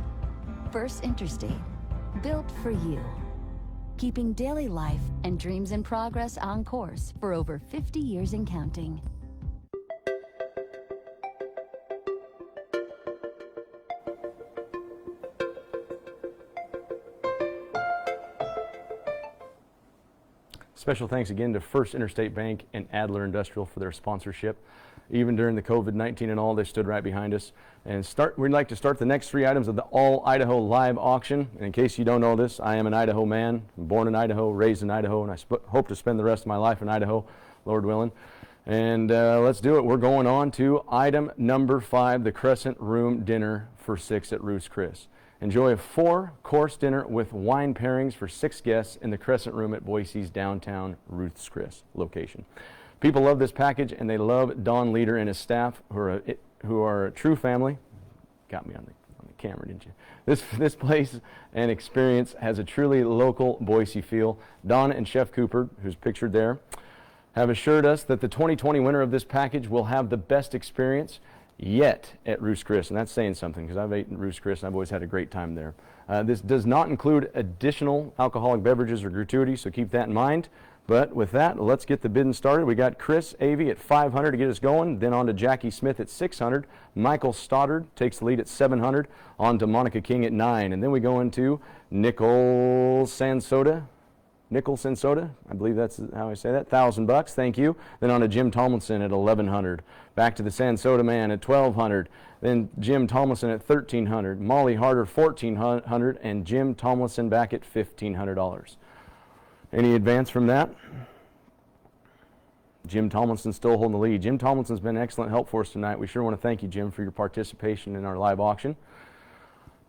First Interstate, built for you. Keeping daily life and dreams in progress on course for over 50 years and counting. Special thanks again to First Interstate Bank and Adler Industrial for their sponsorship. even during the COVID-19 and all, they stood right behind us. And we'd like to start the next 3 items of the All Idaho Live Auction. And in case you don't know this, I am an Idaho man, born in Idaho, raised in Idaho, and I hope to spend the rest of my life in Idaho, Lord willing. And let's do it. We're going on to item number 5, the Crescent Room Dinner for 6 at Ruth's Chris. Enjoy a 4-course dinner with wine pairings for 6 guests in the Crescent Room at Boise's downtown Ruth's Chris location. People love this package, and they love Don Leader and his staff, who are a true family. Got me on the camera, didn't you? This place and experience has a truly local Boise feel. Don and Chef Cooper, who's pictured there, have assured us that the 2020 winner of this package will have the best experience yet at Ruth's Chris, and that's saying something, because I've eaten Ruth's Chris and I've always had a great time there. This does not include additional alcoholic beverages or gratuities, so keep that in mind. But with that, let's get the bidding started. We got Chris Avey at $500 to get us going, then on to Jackie Smith at $600. Michael Stoddard takes the lead at $700, on to Monica King at $900, and then we go into Nicole Sansoda, I believe that's how I say that, $1,000, thank you. Then on to Jim Tomlinson at $1,100. Back to the Sansoda man at $1,200. Then Jim Tomlinson at $1,300. Molly Harder $1,400, and Jim Tomlinson back at $1,500. Any advance from that? Jim Tomlinson's still holding the lead. Jim Tomlinson's been an excellent help for us tonight. We sure want to thank you, Jim, for your participation in our live auction.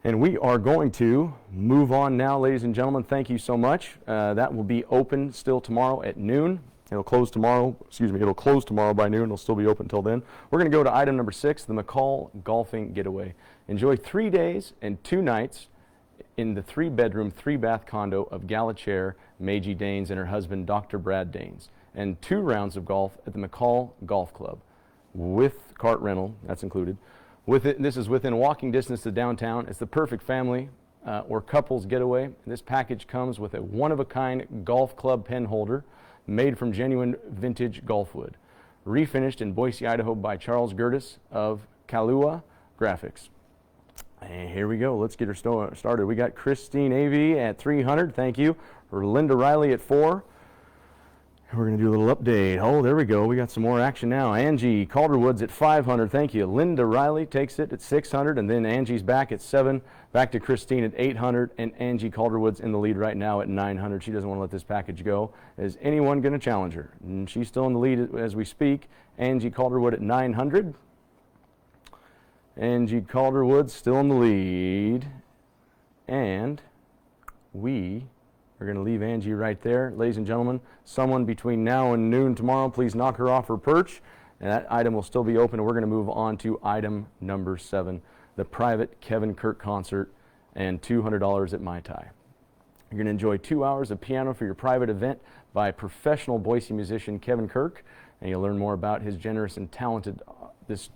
And we are going to move on now, ladies and gentlemen. Thank you so much. That will be open still tomorrow at noon. It'll close tomorrow by noon. It'll still be open until then. We're going to go to item number 6, the McCall Golfing Getaway. Enjoy 3 days and 2 nights in the 3-bedroom, 3-bath condo of Gala Chair, Meiji Danes, and her husband, Dr. Brad Danes, and 2 rounds of golf at the McCall Golf Club with cart rental, that's included. This is within walking distance to downtown. It's the perfect family or couples getaway. This package comes with a one-of-a-kind golf club pen holder made from genuine vintage golf wood, refinished in Boise, Idaho by Charles Gertis of Kalua Graphics. And here we go. Let's get her started. We got Christine Avey at $300. Thank you. Or Linda Riley at $400. We're going to do a little update. Oh, there we go. We got some more action now. Angie Calderwood's at $500. Thank you. Linda Riley takes it at $600, and then Angie's back at $700. Back to Christine at $800, and Angie Calderwood's in the lead right now at $900. She doesn't want to let this package go. Is anyone going to challenge her? And she's still in the lead as we speak. Angie Calderwood at $900. Angie Calderwood's still in the lead. And we are going to leave Angie right there. Ladies and gentlemen, someone between now and noon tomorrow, please knock her off her perch. And that item will still be open, and we're going to move on to item number 7, the private Kevin Kirk concert and $200 at Mai Tai. You're going to enjoy 2 hours of piano for your private event by professional Boise musician Kevin Kirk, and you'll learn more about his generous and talented artist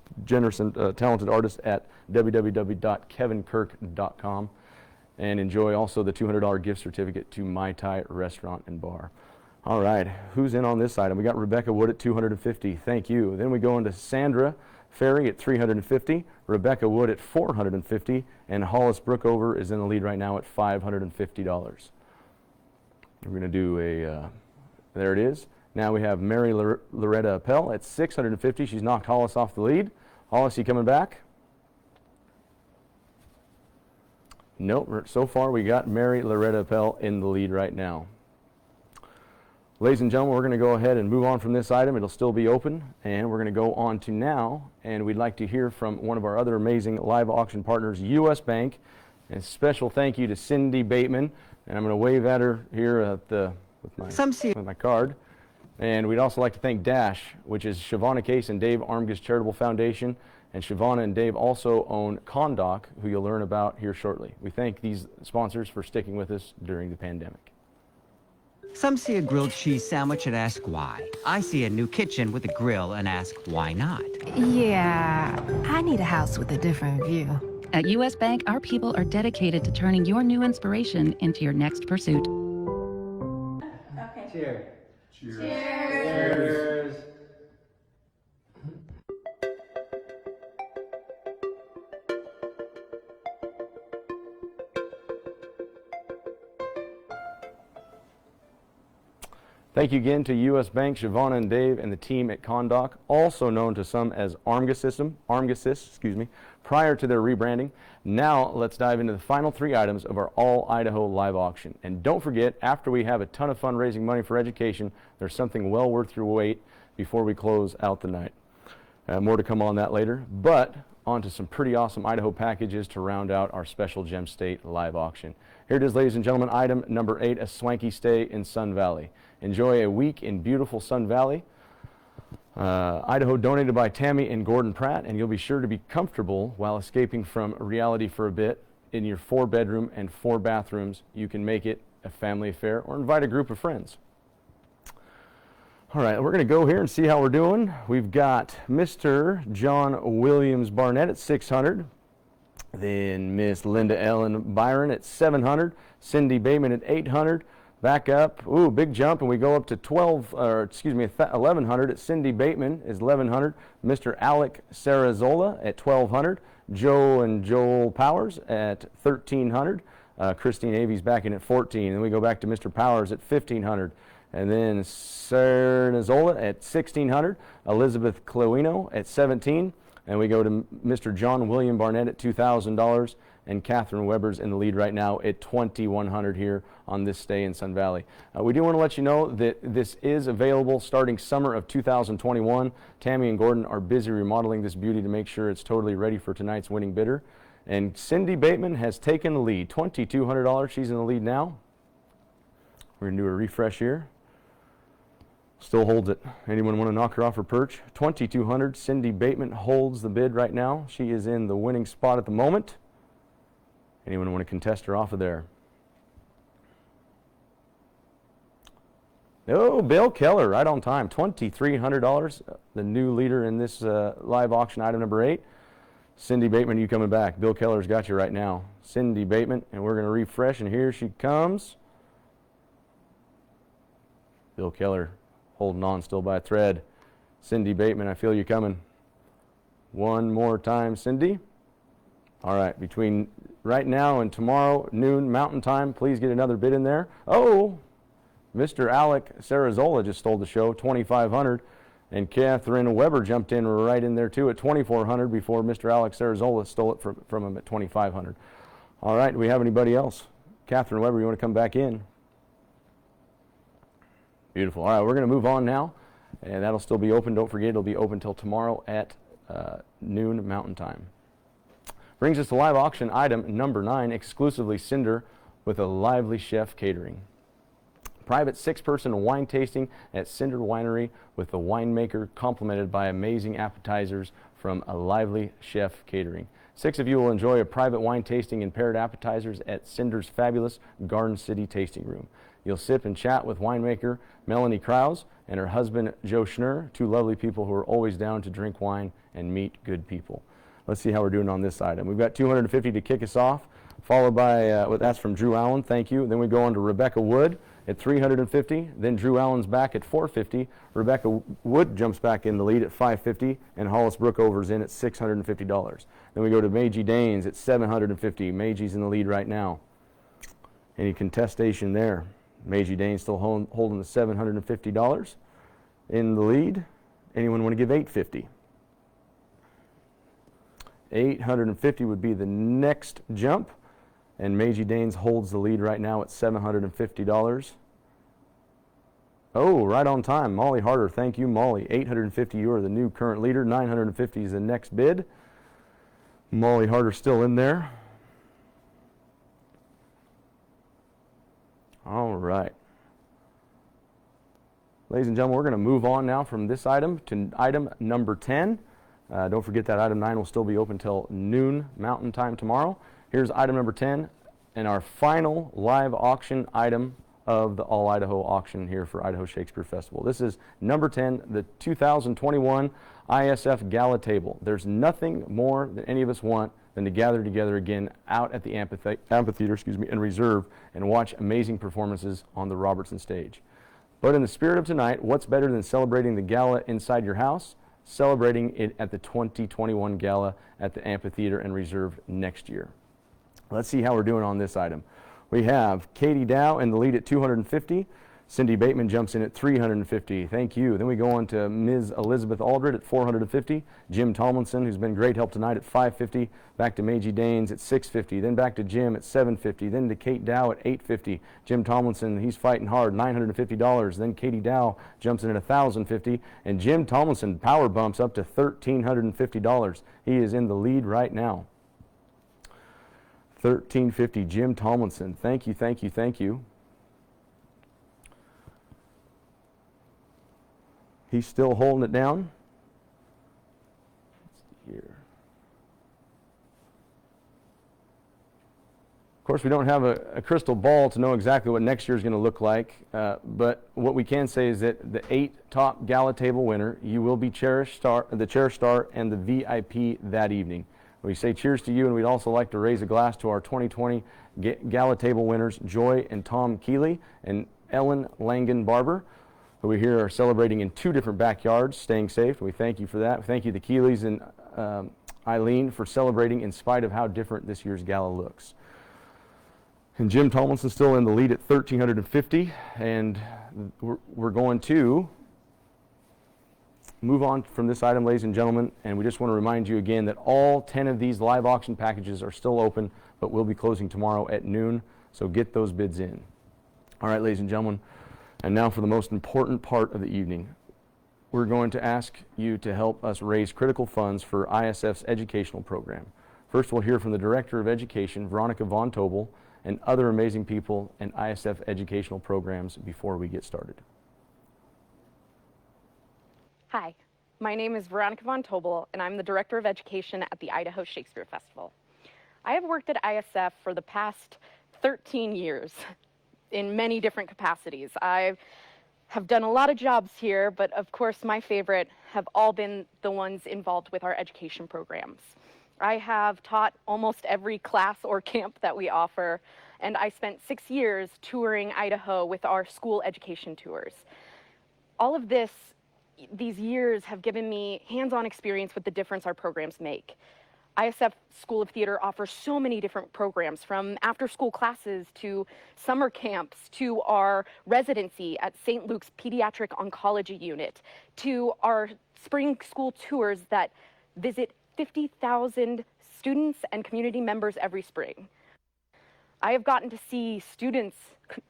at www.kevinkirk.com. And enjoy also the $200 gift certificate to Mai Tai Restaurant and Bar. All right, who's in on this item? We got Rebecca Wood at $250. Thank you. Then we go into Sandra Ferry at $350, Rebecca Wood at $450, and Hollis Brookover is in the lead right now at $550. We're going to do there it is. Now we have Mary Loretta Appel at $650. She's knocked Hollis off the lead. Hollis, you coming back? Nope, so far we got Mary Loretta Appel in the lead right now. Ladies and gentlemen, we're going to go ahead and move on from this item. It'll still be open, and we're going to go on to now, and we'd like to hear from one of our other amazing live auction partners, U.S. Bank. And a special thank you to Cindy Bateman, and I'm going to wave at her here with my card. And we'd also like to thank Dash, which is Shavonna Case and Dave Armgus Charitable Foundation. And Shavonna and Dave also own Condoc, who you'll learn about here shortly. We thank these sponsors for sticking with us during the pandemic. Some see a grilled cheese sandwich and ask why. I see a new kitchen with a grill and ask why not. Yeah, I need a house with a different view. At U.S. Bank, our people are dedicated to turning your new inspiration into your next pursuit. Okay. Cheers. Cheers. Cheers. Thank you again to U.S. Bank, Siobhan and Dave, and the team at Condoc, also known to some as Armgasys, prior to their rebranding. Now let's dive into the final 3 items of our All Idaho live auction. And don't forget, after we have a ton of fun raising money for education, there's something well worth your wait before we close out the night. More to come on that later, but on to some pretty awesome Idaho packages to round out our special Gem State live auction. Here it is, ladies and gentlemen, item number 8, a swanky stay in Sun Valley. Enjoy a week in beautiful Sun Valley, Idaho, donated by Tammy and Gordon Pratt, and you'll be sure to be comfortable while escaping from reality for a bit in your 4-bedroom and 4 bathrooms. You can make it a family affair or invite a group of friends. All right, we're going to go here and see how we're doing. We've got Mr. John Williams Barnett at $600. Then Miss Linda Ellen Byron at $700. Cindy Bateman at $800. Back up, ooh, big jump, and we go up to $1,100 at Cindy Bateman is $1,100. Mr. Alec Sarazola at $1,200. Joe and Joel Powers at $1,300. Christine Avey's back in at $14. Then we go back to Mr. Powers at $1,500. And then Sarazola at $1,600. Elizabeth Cloino at $17. And we go to Mr. John William Barnett at $2,000. And Catherine Weber's in the lead right now at $2,100 here on this stay in Sun Valley. We do want to let you know that this is available starting summer of 2021. Tammy and Gordon are busy remodeling this beauty to make sure it's totally ready for tonight's winning bidder. And Cindy Bateman has taken the lead, $2,200. She's in the lead now. We're going to do a refresh here. Still holds it. Anyone want to knock her off her perch? $2,200. Cindy Bateman holds the bid right now. She is in the winning spot at the moment. Anyone want to contest her off of there? Oh, Bill Keller, right on time. $2,300, the new leader in this live auction, item number 8. Cindy Bateman, you coming back. Bill Keller's got you right now. Cindy Bateman, and we're going to refresh, and here she comes. Bill Keller holding on still by a thread. Cindy Bateman, I feel you coming. One more time, Cindy. All right, between right now and tomorrow, noon Mountain Time, please get another bid in there. Oh, Mr. Alec Sarazola just stole the show, $2,500. And Catherine Weber jumped in right in there too at $2,400 before Mr. Alec Sarazola stole it from him at $2,500. All right, do we have anybody else? Catherine Weber, you want to come back in? Beautiful. All right, we're going to move on now, and that'll still be open. Don't forget, it'll be open till tomorrow at noon Mountain Time. Brings us to live auction item number 9, exclusively Cinder with a lively chef catering. Private 6-person wine tasting at Cinder Winery with the winemaker complemented by amazing appetizers from a lively chef catering. 6 of you will enjoy a private wine tasting and paired appetizers at Cinder's fabulous Garden City tasting room. You'll sip and chat with winemaker Melanie Krause and her husband Joe Schnurr, 2 lovely people who are always down to drink wine and meet good people. Let's see how we're doing on this item. We've got $250 to kick us off, followed by, that's from Drew Allen, thank you. Then we go on to Rebecca Wood at $350. Then Drew Allen's back at $450. Rebecca Wood jumps back in the lead at $550, and Hollis Brookover's in at $650. Then we go to Meiji Danes at $750. Meiji's in the lead right now. Any contestation there? Meiji Danes still holding the $750 in the lead. Anyone want to give $850? $850 would be the next jump, and Meiji Danes holds the lead right now at $750. Oh, right on time. Molly Harder, thank you, Molly. $850, you are the new current leader. $950 is the next bid. Molly Harder still in there. All right. Ladies and gentlemen, we're going to move on now from this item to item number 10. Don't forget that item 9 will still be open till noon Mountain Time tomorrow. Here's item number 10 and our final live auction item of the All Idaho auction here for Idaho Shakespeare Festival. This is number 10, the 2021 ISF Gala Table. There's nothing more that any of us want than to gather together again out at the amphitheater, and reserve and watch amazing performances on the Robertson stage. But in the spirit of tonight, what's better than celebrating the gala inside your house? Celebrating it at the 2021 Gala at the Amphitheater and Reserve next year. Let's see how we're doing on this item. We have Katie Dow in the lead at $250. Cindy Bateman jumps in at $350. Thank you. Then we go on to Ms. Elizabeth Aldred at $450. Jim Tomlinson, who's been great help tonight, at $550. Back to Magie Danes at $650. Then back to Jim at $750. Then to Kate Dow at $850. Jim Tomlinson, he's fighting hard, $950. Then Katie Dow jumps in at $1,050. And Jim Tomlinson power bumps up to $1,350. He is in the lead right now. $1,350, Jim Tomlinson. Thank you, thank you, thank you. He's still holding it down. Let's see here. Of course, we don't have a crystal ball to know exactly what next year is going to look like, but what we can say is that the 8 top gala table winner, you will be the Cherished Star and the VIP that evening. We say cheers to you, and we'd also like to raise a glass to our 2020 gala table winners, Joy and Tom Keeley and Ellen Langan Barber, who we here are celebrating in 2 different backyards, staying safe. We thank you for that. We thank you, the Keeleys and Eileen, for celebrating in spite of how different this year's gala looks. And Jim Tomlinson still in the lead at $1,350, and we're going to move on from this item, ladies and gentlemen, and we just want to remind you again that all 10 of these live auction packages are still open, but will be closing tomorrow at noon, so get those bids in. All right, ladies and gentlemen, and now for the most important part of the evening. We're going to ask you to help us raise critical funds for ISF's educational program. First, we'll hear from the Director of Education, Veronica Von Tobel, and other amazing people in ISF educational programs before we get started. Hi, my name is Veronica Von Tobel, and I'm the Director of Education at the Idaho Shakespeare Festival. I have worked at ISF for the past 13 years in many different capacities. I have done a lot of jobs here, but of course my favorite have all been the ones involved with our education programs. I have taught almost every class or camp that we offer, and I spent 6 years touring Idaho with our school education tours. All of these years have given me hands-on experience with the difference our programs make. ISF School of Theater offers so many different programs, from after-school classes to summer camps to our residency at St. Luke's Pediatric Oncology Unit to our spring school tours that visit 50,000 students and community members every spring. I have gotten to see students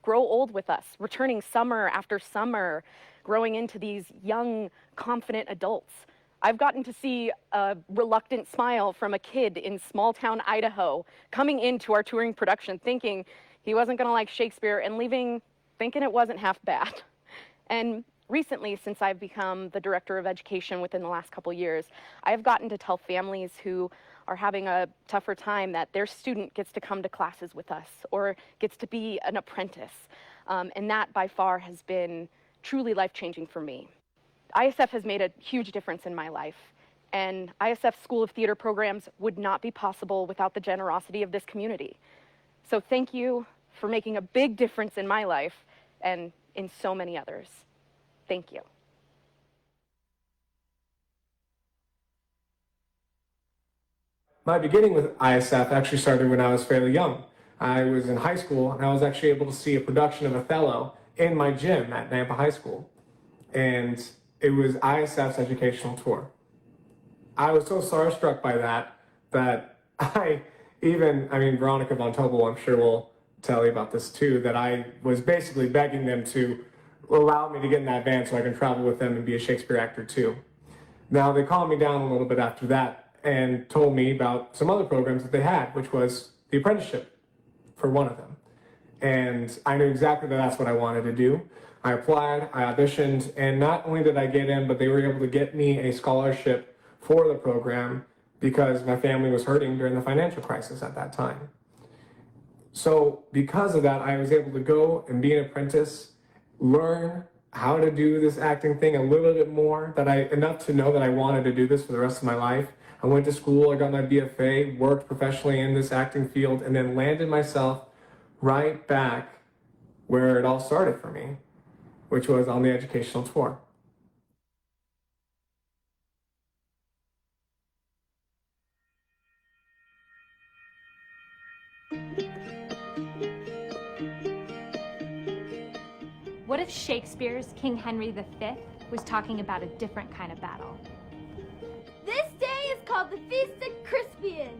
grow old with us, returning summer after summer, growing into these young, confident adults. I've gotten to see a reluctant smile from a kid in small-town Idaho coming into our touring production thinking he wasn't going to like Shakespeare and leaving thinking it wasn't half bad. And recently, since I've become the Director of Education within the last couple years, I've gotten to tell families who are having a tougher time that their student gets to come to classes with us or gets to be an apprentice. And that by far has been truly life-changing for me. ISF has made a huge difference in my life, and ISF School of Theater programs would not be possible without the generosity of this community. So thank you for making a big difference in my life and in so many others. Thank you. My beginning with ISF actually started when I was fairly young. I was in high school, and I was actually able to see a production of Othello in my gym at Nampa High School. And it was ISF's educational tour. I was so starstruck by that Veronica Von Tobel, I'm sure will tell you about this too, that I was basically begging them to allow me to get in that van so I can travel with them and be a Shakespeare actor too. Now, they calmed me down a little bit after that and told me about some other programs that they had, which was the apprenticeship for one of them. And I knew exactly that that's what I wanted to do. I applied, I auditioned, and not only did I get in, but they were able to get me a scholarship for the program because my family was hurting during the financial crisis at that time. So because of that, I was able to go and be an apprentice, learn how to do this acting thing a little bit more, enough to know that I wanted to do this for the rest of my life. I went to school, I got my BFA, worked professionally in this acting field, and then landed myself right back where it all started for me, which was on the educational tour. What if Shakespeare's King Henry V was talking about a different kind of battle? This day is called the Feast of Crispian.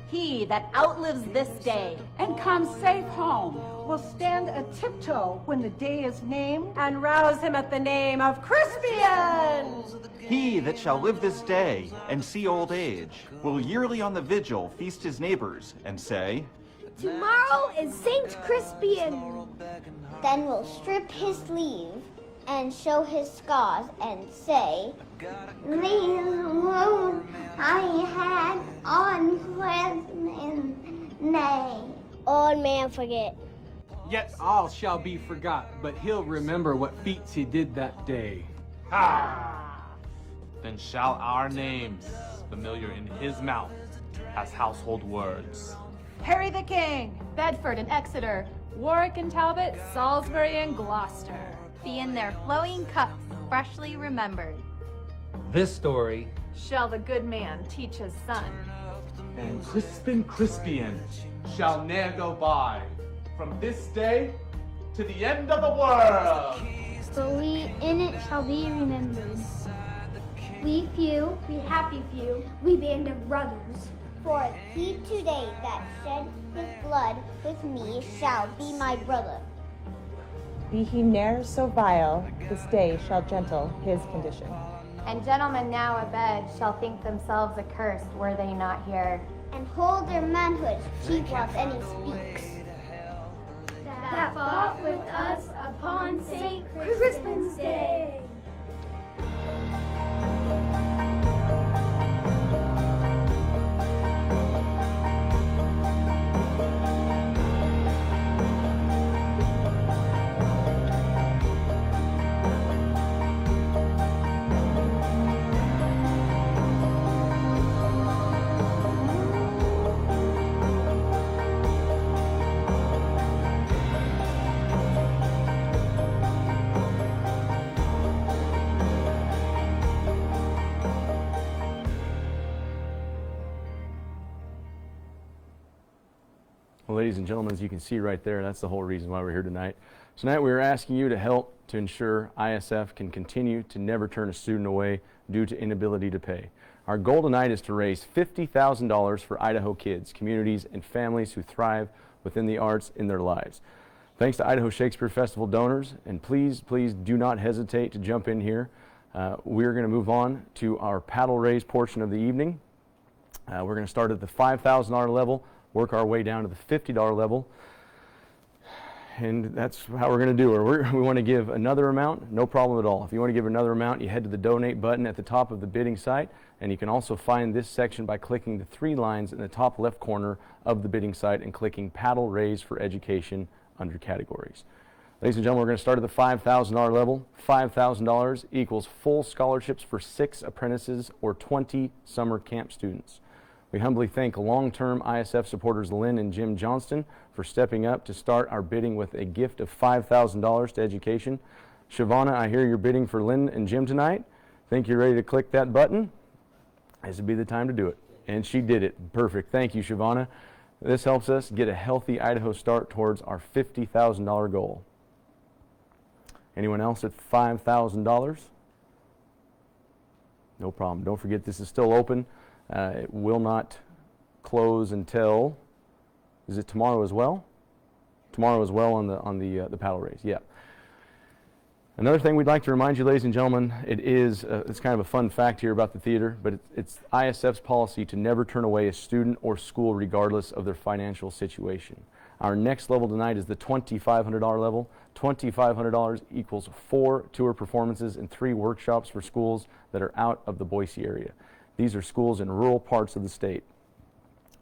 He that outlives this day and comes safe home will stand a tiptoe when the day is named and rouse him at the name of Crispian. He that shall live this day and see old age will yearly on the vigil feast his neighbors and say, Tomorrow is Saint Crispian. Then we'll strip his sleeve and show his scars and say, These wounds I had on Christmas Day. Old man forget. Yet all shall be forgot, but he'll remember what feats he did that day. Then shall our names, familiar in his mouth, as household words. Harry the King, Bedford and Exeter, Warwick and Talbot, Salisbury and Gloucester, be in their flowing cups, freshly remembered. This story shall the good man teach his son. And Crispian shall ne'er go by, from this day to the end of the world. For we in it shall be remembered. We few, we happy few, we band of brothers. For he today that shed his blood with me shall be my brother. Be he ne'er so vile, this day shall gentle his condition. And gentlemen now abed shall think themselves accursed were they not here. And hold their manhood cheap whilst any speaks. That fought with us upon St. Crispin's Day. Well, ladies and gentlemen, as you can see right there, that's the whole reason why we're here tonight. Tonight we're asking you to help to ensure ISF can continue to never turn a student away due to inability to pay. Our goal tonight is to raise $50,000 for Idaho kids, communities, and families who thrive within the arts in their lives. Thanks to Idaho Shakespeare Festival donors, and please do not hesitate to jump in here. We're going to move on to our paddle raise portion of the evening. We're going to start at the $5,000 level, work our way down to the $50 level, and that's how we're going to do it. We want to give another amount, no problem at all. If you want to give another amount, you head to the donate button at the top of the bidding site, and you can also find this section by clicking the 3 lines in the top left corner of the bidding site and clicking paddle raise for education under categories. Ladies and gentlemen, we're going to start at the $5,000 level. $5,000 equals full scholarships for 6 apprentices or 20 summer camp students. We humbly thank long-term ISF supporters Lynn and Jim Johnston for stepping up to start our bidding with a gift of $5,000 to education. Shavana, I hear you're bidding for Lynn and Jim tonight. Think you're ready to click that button? This would be the time to do it. And she did it. Perfect. Thank you, Shavana. This helps us get a healthy Idaho start towards our $50,000 goal. Anyone else at $5,000? No problem. Don't forget this is still open. It will not close until, is it tomorrow as well? Tomorrow as well on the paddle race, yeah. Another thing we'd like to remind you, ladies and gentlemen, it's kind of a fun fact here about the theater, but it's ISF's policy to never turn away a student or school regardless of their financial situation. Our next level tonight is the $2,500 level. $2,500 equals 4 tour performances and 3 workshops for schools that are out of the Boise area. These are schools in rural parts of the state.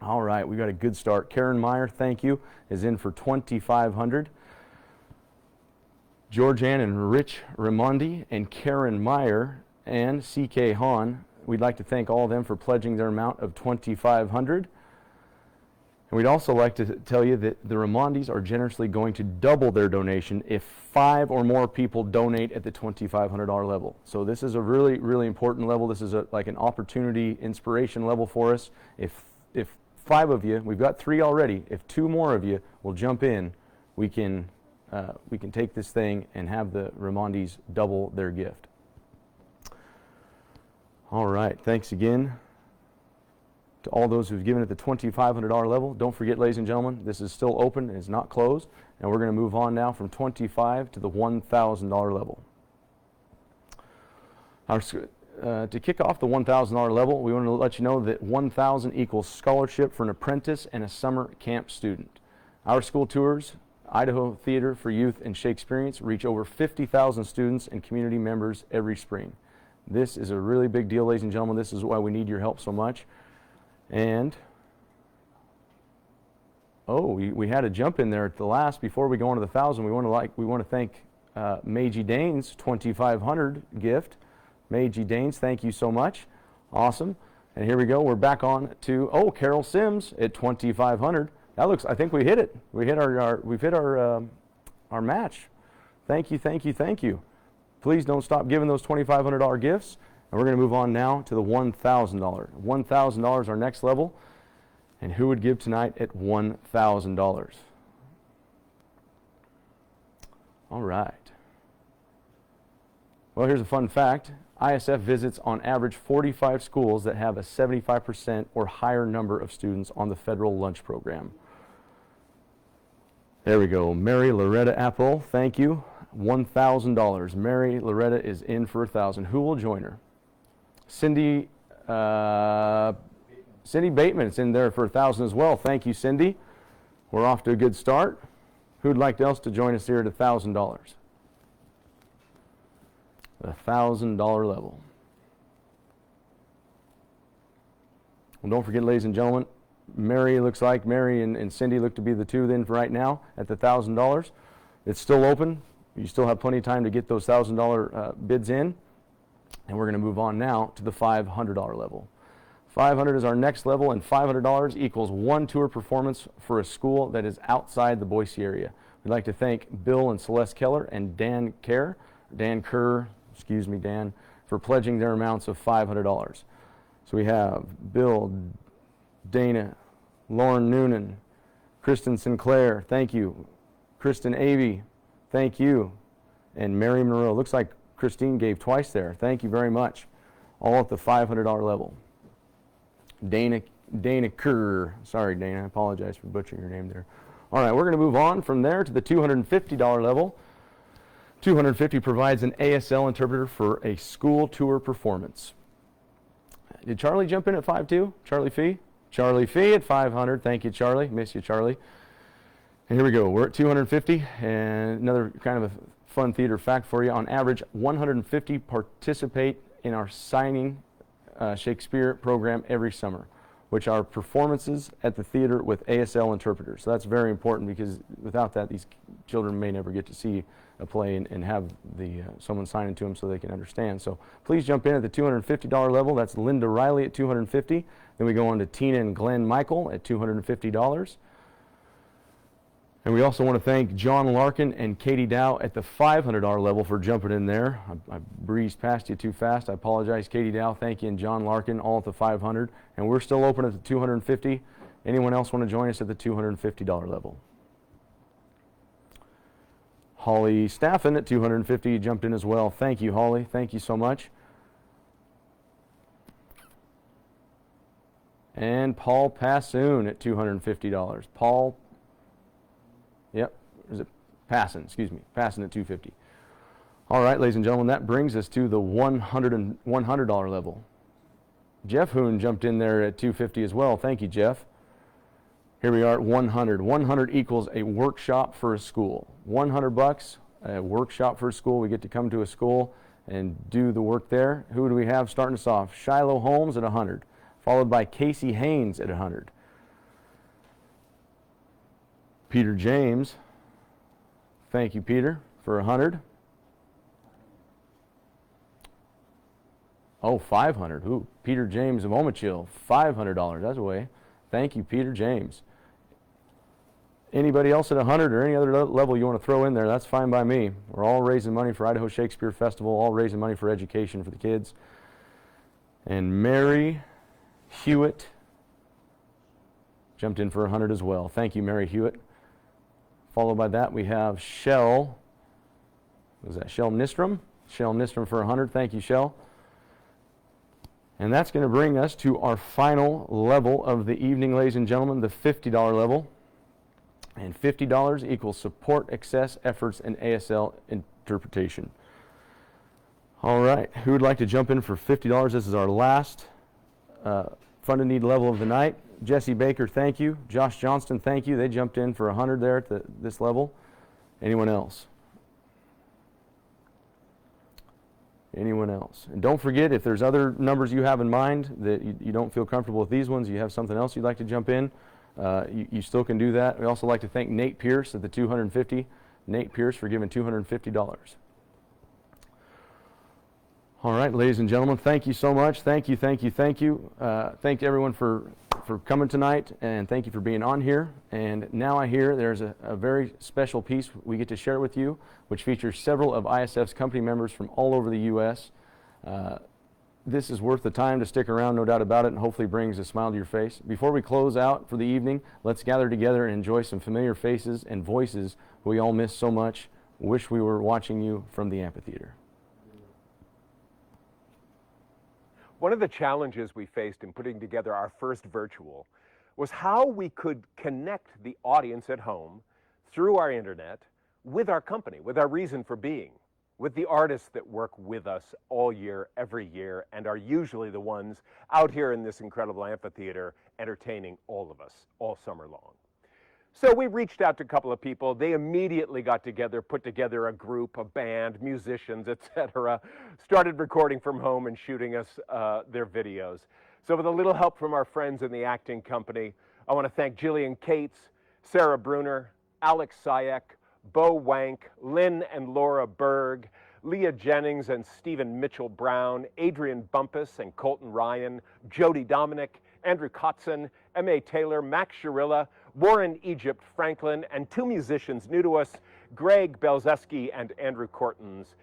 All right, we got a good start. Karen Meyer, thank you, is in for $2,500. Georgianne and Rich Raimondi and Karen Meyer and C.K. Hahn, we'd like to thank all of them for pledging their amount of $2,500. And we'd also like to tell you that the Raimondis are generously going to double their donation if 5 or more people donate at the $2,500 level. So this is a really, really important level. This is like an opportunity, inspiration level for us. If 5 of you, we've got 3 already, if 2 more of you will jump in, we can we can take this thing and have the Raimondis double their gift. All right, thanks again to all those who've given at the $2,500 level. Don't forget, ladies and gentlemen, this is still open, it's not closed, and we're going to move on now from $25 to the $1,000 level. To kick off the $1,000 level, we want to let you know that 1,000 equals scholarship for an apprentice and a summer camp student. Our school tours, Idaho Theater for Youth and Shakespeareans, reach over 50,000 students and community members every spring. This is a really big deal, ladies and gentlemen. This is why we need your help so much. And, we had a jump in there at the last. Before we go on to the 1,000, we want to thank Meiji Danes' 2,500 gift. Meiji Danes, thank you so much. Awesome. And here we go. We're back on to Carol Sims at 2,500. That looks. I think we hit it. We've hit our match. Thank you, thank you, thank you. Please don't stop giving those $2,500 gifts. And we're going to move on now to the $1,000. $1,000 our next level. And who would give tonight at $1,000? All right. Well, here's a fun fact. ISF visits on average 45 schools that have a 75% or higher number of students on the federal lunch program. There we go. Mary Loretta Apple, thank you. $1,000. Mary Loretta is in for $1,000. Who will join her? Cindy Bateman is in there for $1,000 as well. Thank you, Cindy. We're off to a good start. Who'd like else to join us here at $1,000? The $1,000 level. Well, don't forget, ladies and gentlemen, Mary and Cindy look to be the two then for right now at the $1,000. It's still open. You still have plenty of time to get those $1,000 bids in. And we're going to move on now to the $500 level. 500 is our next level, and $500 equals one tour performance for a school that is outside the Boise area. We'd like to thank Bill and Celeste Keller and Dan Kerr, for pledging their amounts of $500. So we have Bill, Dana, Lauren Noonan, Kristen Sinclair, thank you. Kristen Avey, thank you. And Mary Monroe. Looks like Christine gave twice there. Thank you very much. All at the $500 level. Dana Kerr. Sorry, Dana. I apologize for butchering your name there. All right, we're going to move on from there to the $250 level. $250 provides an ASL interpreter for a school tour performance. Did Charlie jump in at 5-2? Charlie Fee? Charlie Fee at 500. Thank you, Charlie. Miss you, Charlie. And here we go. We're at 250, and another kind of a fun theater fact for you. On average, 150 participate in our signing Shakespeare program every summer, which are performances at the theater with ASL interpreters. So that's very important, because without that, these children may never get to see a play and have someone sign it to them so they can understand. So please jump in at the $250 level. That's Linda Riley at $250. Then we go on to Tina and Glenn Michael at $250. And we also want to thank John Larkin and Katie Dow at the $500 level for jumping in there. I breezed past you too fast. I apologize, Katie Dow. Thank you, and John Larkin, all at the $500. And we're still open at the $250. Anyone else want to join us at the $250 level? Holly Staffen at $250 jumped in as well. Thank you, Holly. Thank you so much. And Paul Passoon at $250. Paul, yep, is it Passon? Excuse me, Passon at $250. All right, ladies and gentlemen, that brings us to the $100 level. Jeff Hoon jumped in there at $250 as well. Thank you, Jeff. Here we are at 100. 100 equals a workshop for a school. 100 bucks, a workshop for a school. We get to come to a school and do the work there. Who do we have starting us off? Shiloh Holmes at 100, followed by Casey Haynes at 100. Peter James, thank you, Peter, for 100. Oh, 500. Ooh, Peter James of Omichil, $500. That's a way. Thank you, Peter James. Anybody else at 100 or any other level you want to throw in there, that's fine by me. We're all raising money for Idaho Shakespeare Festival, all raising money for education for the kids. And Mary Hewitt jumped in for 100 as well. Thank you, Mary Hewitt. Followed by that, we have Shell. Was that Shell Nistrom? Shell Nistrom for 100. Thank you, Shell. And that's going to bring us to our final level of the evening, ladies and gentlemen, the $50 level. And $50 equals support, access, efforts, and ASL interpretation. All right, who would like to jump in for $50? This is our last funded need level of the night. Jesse Baker, thank you. Josh Johnston, thank you. They jumped in for 100 there at this level. Anyone else? Anyone else? And don't forget, if there's other numbers you have in mind that you don't feel comfortable with these ones, you have something else you'd like to jump in, you still can do that. We also like to thank Nate Pierce at the 250. Nate Pierce for giving $250. All right, ladies and gentlemen, thank you so much. Thank you, thank you, thank you. Thank everyone for coming tonight, and thank you for being on here. And now I hear there's a very special piece we get to share with you, which features several of ISF's company members from all over the U.S. This is worth the time to stick around, no doubt about it, and hopefully brings a smile to your face. Before we close out for the evening, let's gather together and enjoy some familiar faces and voices we all miss so much. Wish we were watching you from the amphitheater. One of the challenges we faced in putting together our first virtual was how we could connect the audience at home through our internet with our company, with our reason for being, with the artists that work with us all year, every year, and are usually the ones out here in this incredible amphitheater entertaining all of us all summer long. So we reached out to a couple of people. They immediately got together, put together a group, a band, musicians, etc., started recording from home and shooting us their videos. So with a little help from our friends in the acting company, I want to thank Jillian Cates, Sarah Bruner, Alex Sayek, Bo Wank, Lynn and Laura Berg, Leah Jennings and Stephen Mitchell Brown, Adrian Bumpus and Colton Ryan, Jody Dominic, Andrew Kotzen, M.A. Taylor, Max Sharilla, Warren Egypt Franklin, and two musicians new to us, Greg Belzeski and Andrew Cortons.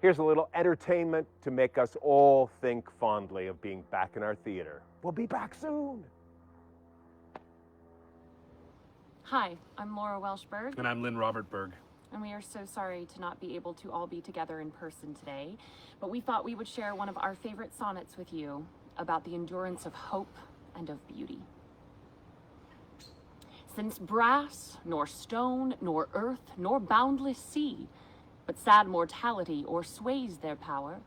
Here's a little entertainment to make us all think fondly of being back in our theater. We'll be back soon. Hi, I'm Laura Welshberg. And I'm Lynn Robertberg. And we are so sorry to not be able to all be together in person today, but we thought we would share one of our favorite sonnets with you about the endurance of hope and of beauty. Since brass, nor stone, nor earth, nor boundless sea, but sad mortality o'ersways their power,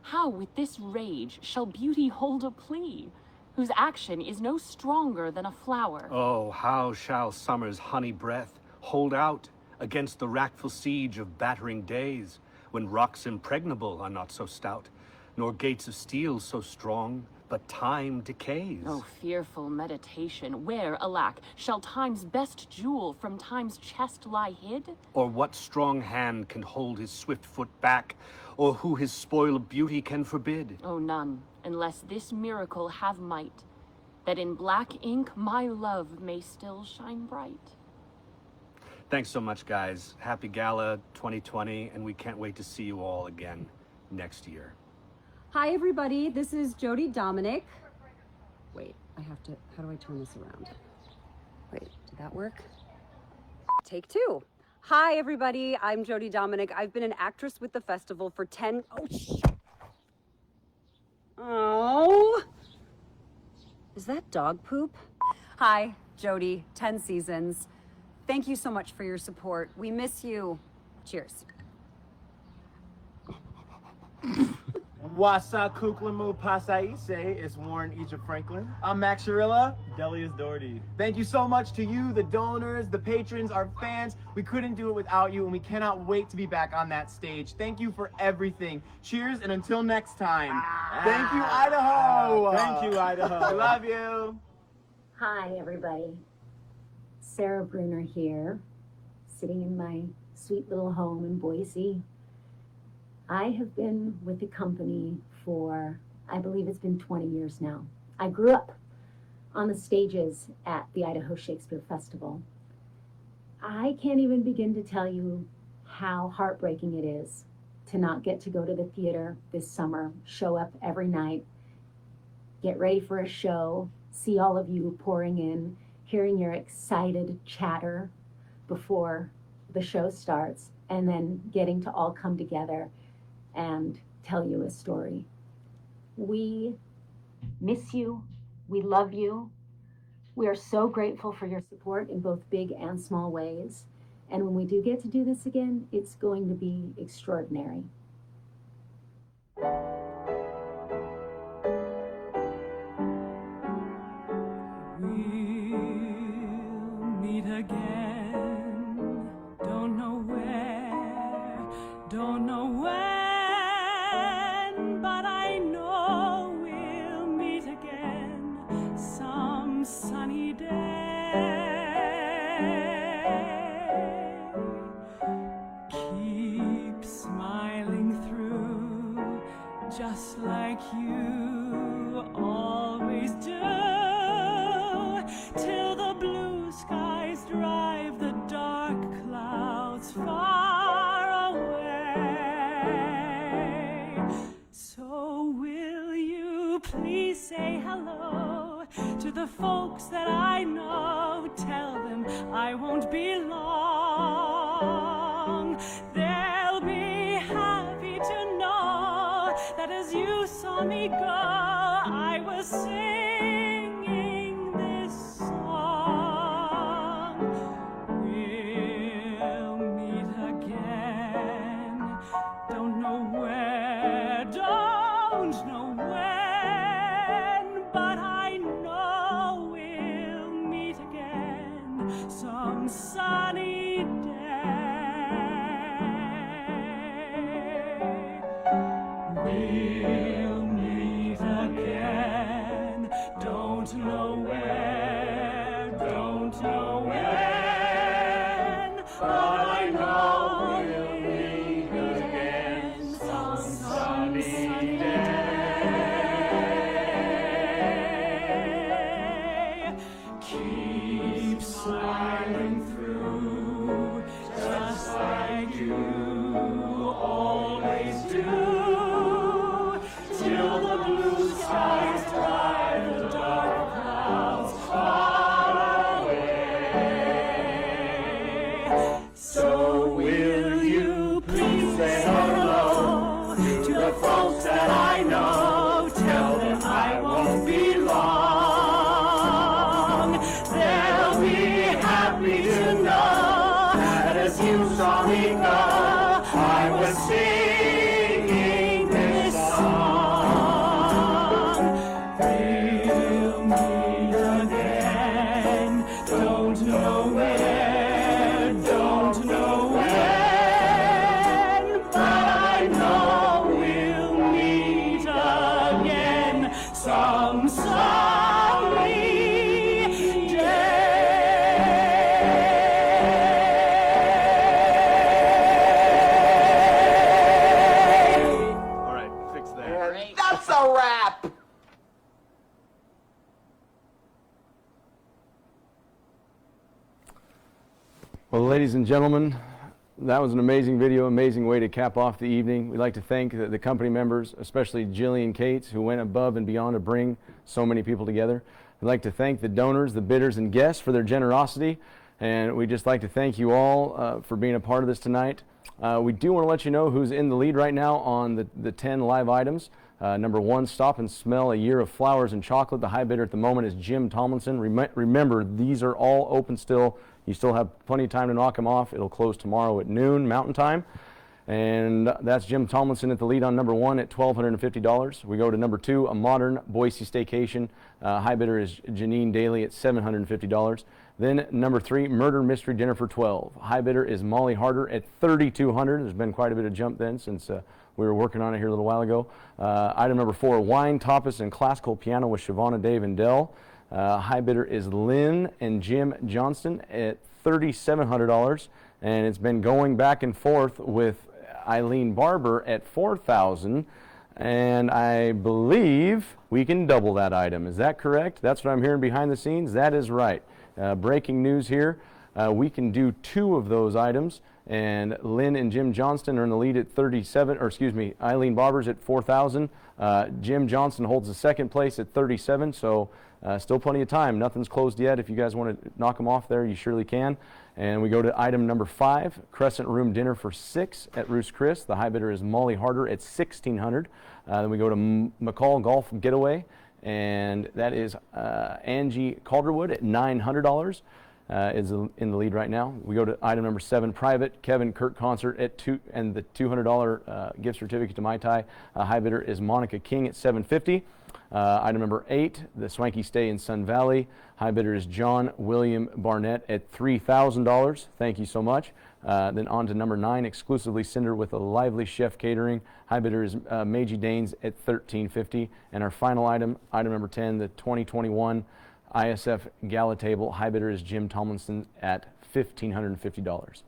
how with this rage shall beauty hold a plea, whose action is no stronger than a flower? Oh, how shall summer's honey breath hold out against the wrackful siege of battering days, when rocks impregnable are not so stout, nor gates of steel so strong, but time decays. Oh, fearful meditation, where, alack, shall time's best jewel from time's chest lie hid? Or what strong hand can hold his swift foot back, or who his spoil of beauty can forbid? Oh, none, unless this miracle have might, that in black ink my love may still shine bright. Thanks so much, guys. Happy Gala 2020, and we can't wait to see you all again next year. Hi, everybody. This is Jody Dominic. Wait, how do I turn this around? Wait, did that work? Take two. Hi, everybody. I'm Jody Dominic. I've been an actress with the festival for 10... Oh, shit. Oh. Is that dog poop? Hi, Jody. 10 seasons. Thank you so much for your support. We miss you. Cheers. Wasa Kuklamu Pasaise, it's Warren Egypt Franklin. I'm Max Sharilla. Delius Doherty. Thank you so much to you, the donors, the patrons, our fans. We couldn't do it without you, and we cannot wait to be back on that stage. Thank you for everything. Cheers, and until next time. Thank you, Idaho. Thank you, Idaho. I love you. Hi, everybody. Sarah Bruner here, sitting in my sweet little home in Boise. I have been with the company for, I believe it's been 20 years now. I grew up on the stages at the Idaho Shakespeare Festival. I can't even begin to tell you how heartbreaking it is to not get to go to the theater this summer, show up every night, get ready for a show, see all of you pouring in, hearing your excited chatter, before the show starts, and then getting to all come together and tell you a story. We miss you. We love you. We are so grateful for your support in both big and small ways. And when we do get to do this again, it's going to be extraordinary. Meet again, don't know where, don't know when, but I know we'll meet again some sunny day. Keep smiling through, just like you always do, till the blue skies drive the dark clouds far away. So will you please say hello to the folks that I know? Tell them I won't be long. They'll be happy to know that as you saw me go, I was singing this song. We'll meet again, don't know where, don't know when, but I know we'll meet again some sunny day. We'll meet again, don't know where, don't know when, but I know we'll meet again some sunny day. Keep smiling through, just like you always do, till the blue skies drive the dark clouds far away. So will you please say hello to the folks that I know? Tell them I won't be long. They'll be happy to know that as you saw me go, I was singing this song. We'll meet again, don't know where, don't know when, but I know we'll meet again some sunny All right, fix that. And that's a wrap. Well, ladies and gentlemen, that was an amazing video, amazing way to cap off the evening. We'd like to thank the company members, especially Jillian Cates, who went above and beyond to bring so many people together. We'd like to thank the donors, the bidders, and guests for their generosity. And we'd just like to thank you all for being a part of this tonight. We do want to let you know who's in the lead right now on the 10 live items. Number 1, Stop and Smell a Year of Flowers and Chocolate. The high bidder at the moment is Jim Tomlinson. Remember, these are all open still. You still have plenty of time to knock them off. It'll close tomorrow at noon Mountain Time. And that's Jim Tomlinson at the lead on number 1 at $1,250. We go to number 2, A Modern Boise Staycation. High bidder is Janine Daly at $750. Then number 3, Murder Mystery Dinner for 12. High bidder is Molly Harder at $3,200. There's been quite a bit of jump then since we were working on it here a little while ago. Item number 4, Wine, Tapas, and Classical Piano with Shavonna, Dave, and Dell. High bidder is Lynn and Jim Johnston at $3,700. And it's been going back and forth with Eileen Barber at $4,000. And I believe we can double that item. Is that correct? That's what I'm hearing behind the scenes. That is right. Breaking news here. We can do 2 of those items, and Lynn and Jim Johnston are in the lead at Eileen Barber's at $4,000. Jim Johnston holds the second place at $37,000, so Still plenty of time. Nothing's closed yet. If you guys want to knock them off there, you surely can. And we go to item number 5, Crescent Room Dinner for 6 at Roost Chris. The high bidder is Molly Harder at $1,600. Then we go to McCall Golf Getaway, and that is Angie Calderwood at $900. Is in the lead right now. We go to item number 7, Private Kevin Kirk Concert at and the $200 gift certificate to Mai Tai. High bidder is Monica King at $750. Item number 8, the Swanky Stay in Sun Valley. High bidder is John William Barnett at $3,000. Thank you so much. Then on to number 9, Exclusively Cinder with a Lively Chef Catering. High bidder is Meiji Danes at $1,350. And our final item, item number 10, the 2021 ISF Gala Table. High bidder is Jim Tomlinson at $1,550.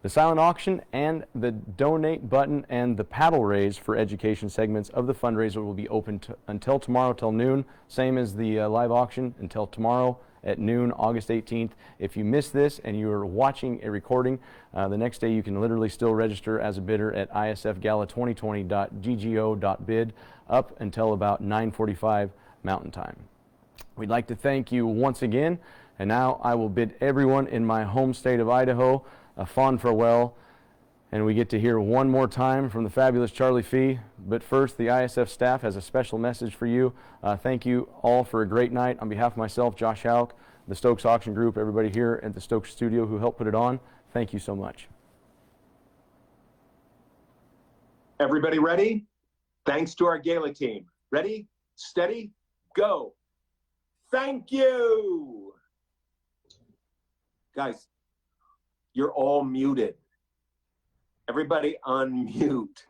The silent auction and the donate button and the paddle raise for education segments of the fundraiser will be open until tomorrow till noon, same as the live auction until tomorrow at noon, August 18th. If you miss this and you are watching a recording, the next day you can literally still register as a bidder at isfgala2020.ggo.bid up until about 9:45 Mountain Time. We'd like to thank you once again, and now I will bid everyone in my home state of Idaho a fond farewell, and we get to hear one more time from the fabulous Charlie Fee. But first, the ISF staff has a special message for you. Thank you all for a great night. On behalf of myself, Josh Hauk, the Stokes Auction Group, everybody here at the Stokes Studio who helped put it on, thank you so much. Everybody ready? Thanks to our gala team. Ready, steady, go. Thank you. Guys, you're all muted. Everybody unmute.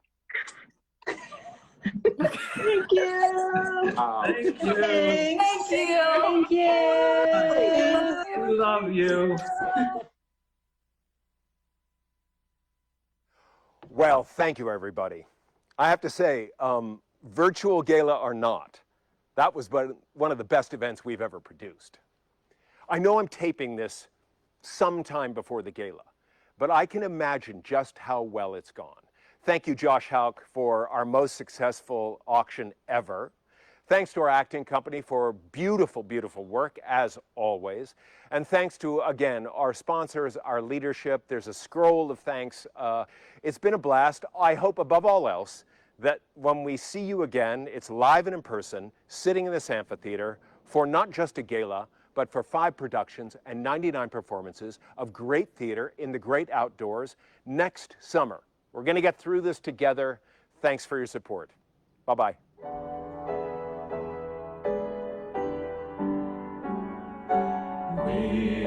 Thank you. Thank you. Thank you. Thank you. We love you. Well, thank you, everybody. I have to say, virtual gala or not, that was one of the best events we've ever produced. I know I'm taping this sometime before the gala, but I can imagine just how well it's gone. Thank you, Josh Hauk, for our most successful auction ever. Thanks to our acting company for beautiful, beautiful work, as always. And thanks to, again, our sponsors, our leadership. There's a scroll of thanks. It's been a blast. I hope, above all else, that when we see you again, it's live and in person, sitting in this amphitheater for not just a gala, but for 5 productions and 99 performances of great theater in the great outdoors next summer. We're going to get through this together. Thanks for your support. Bye-bye. We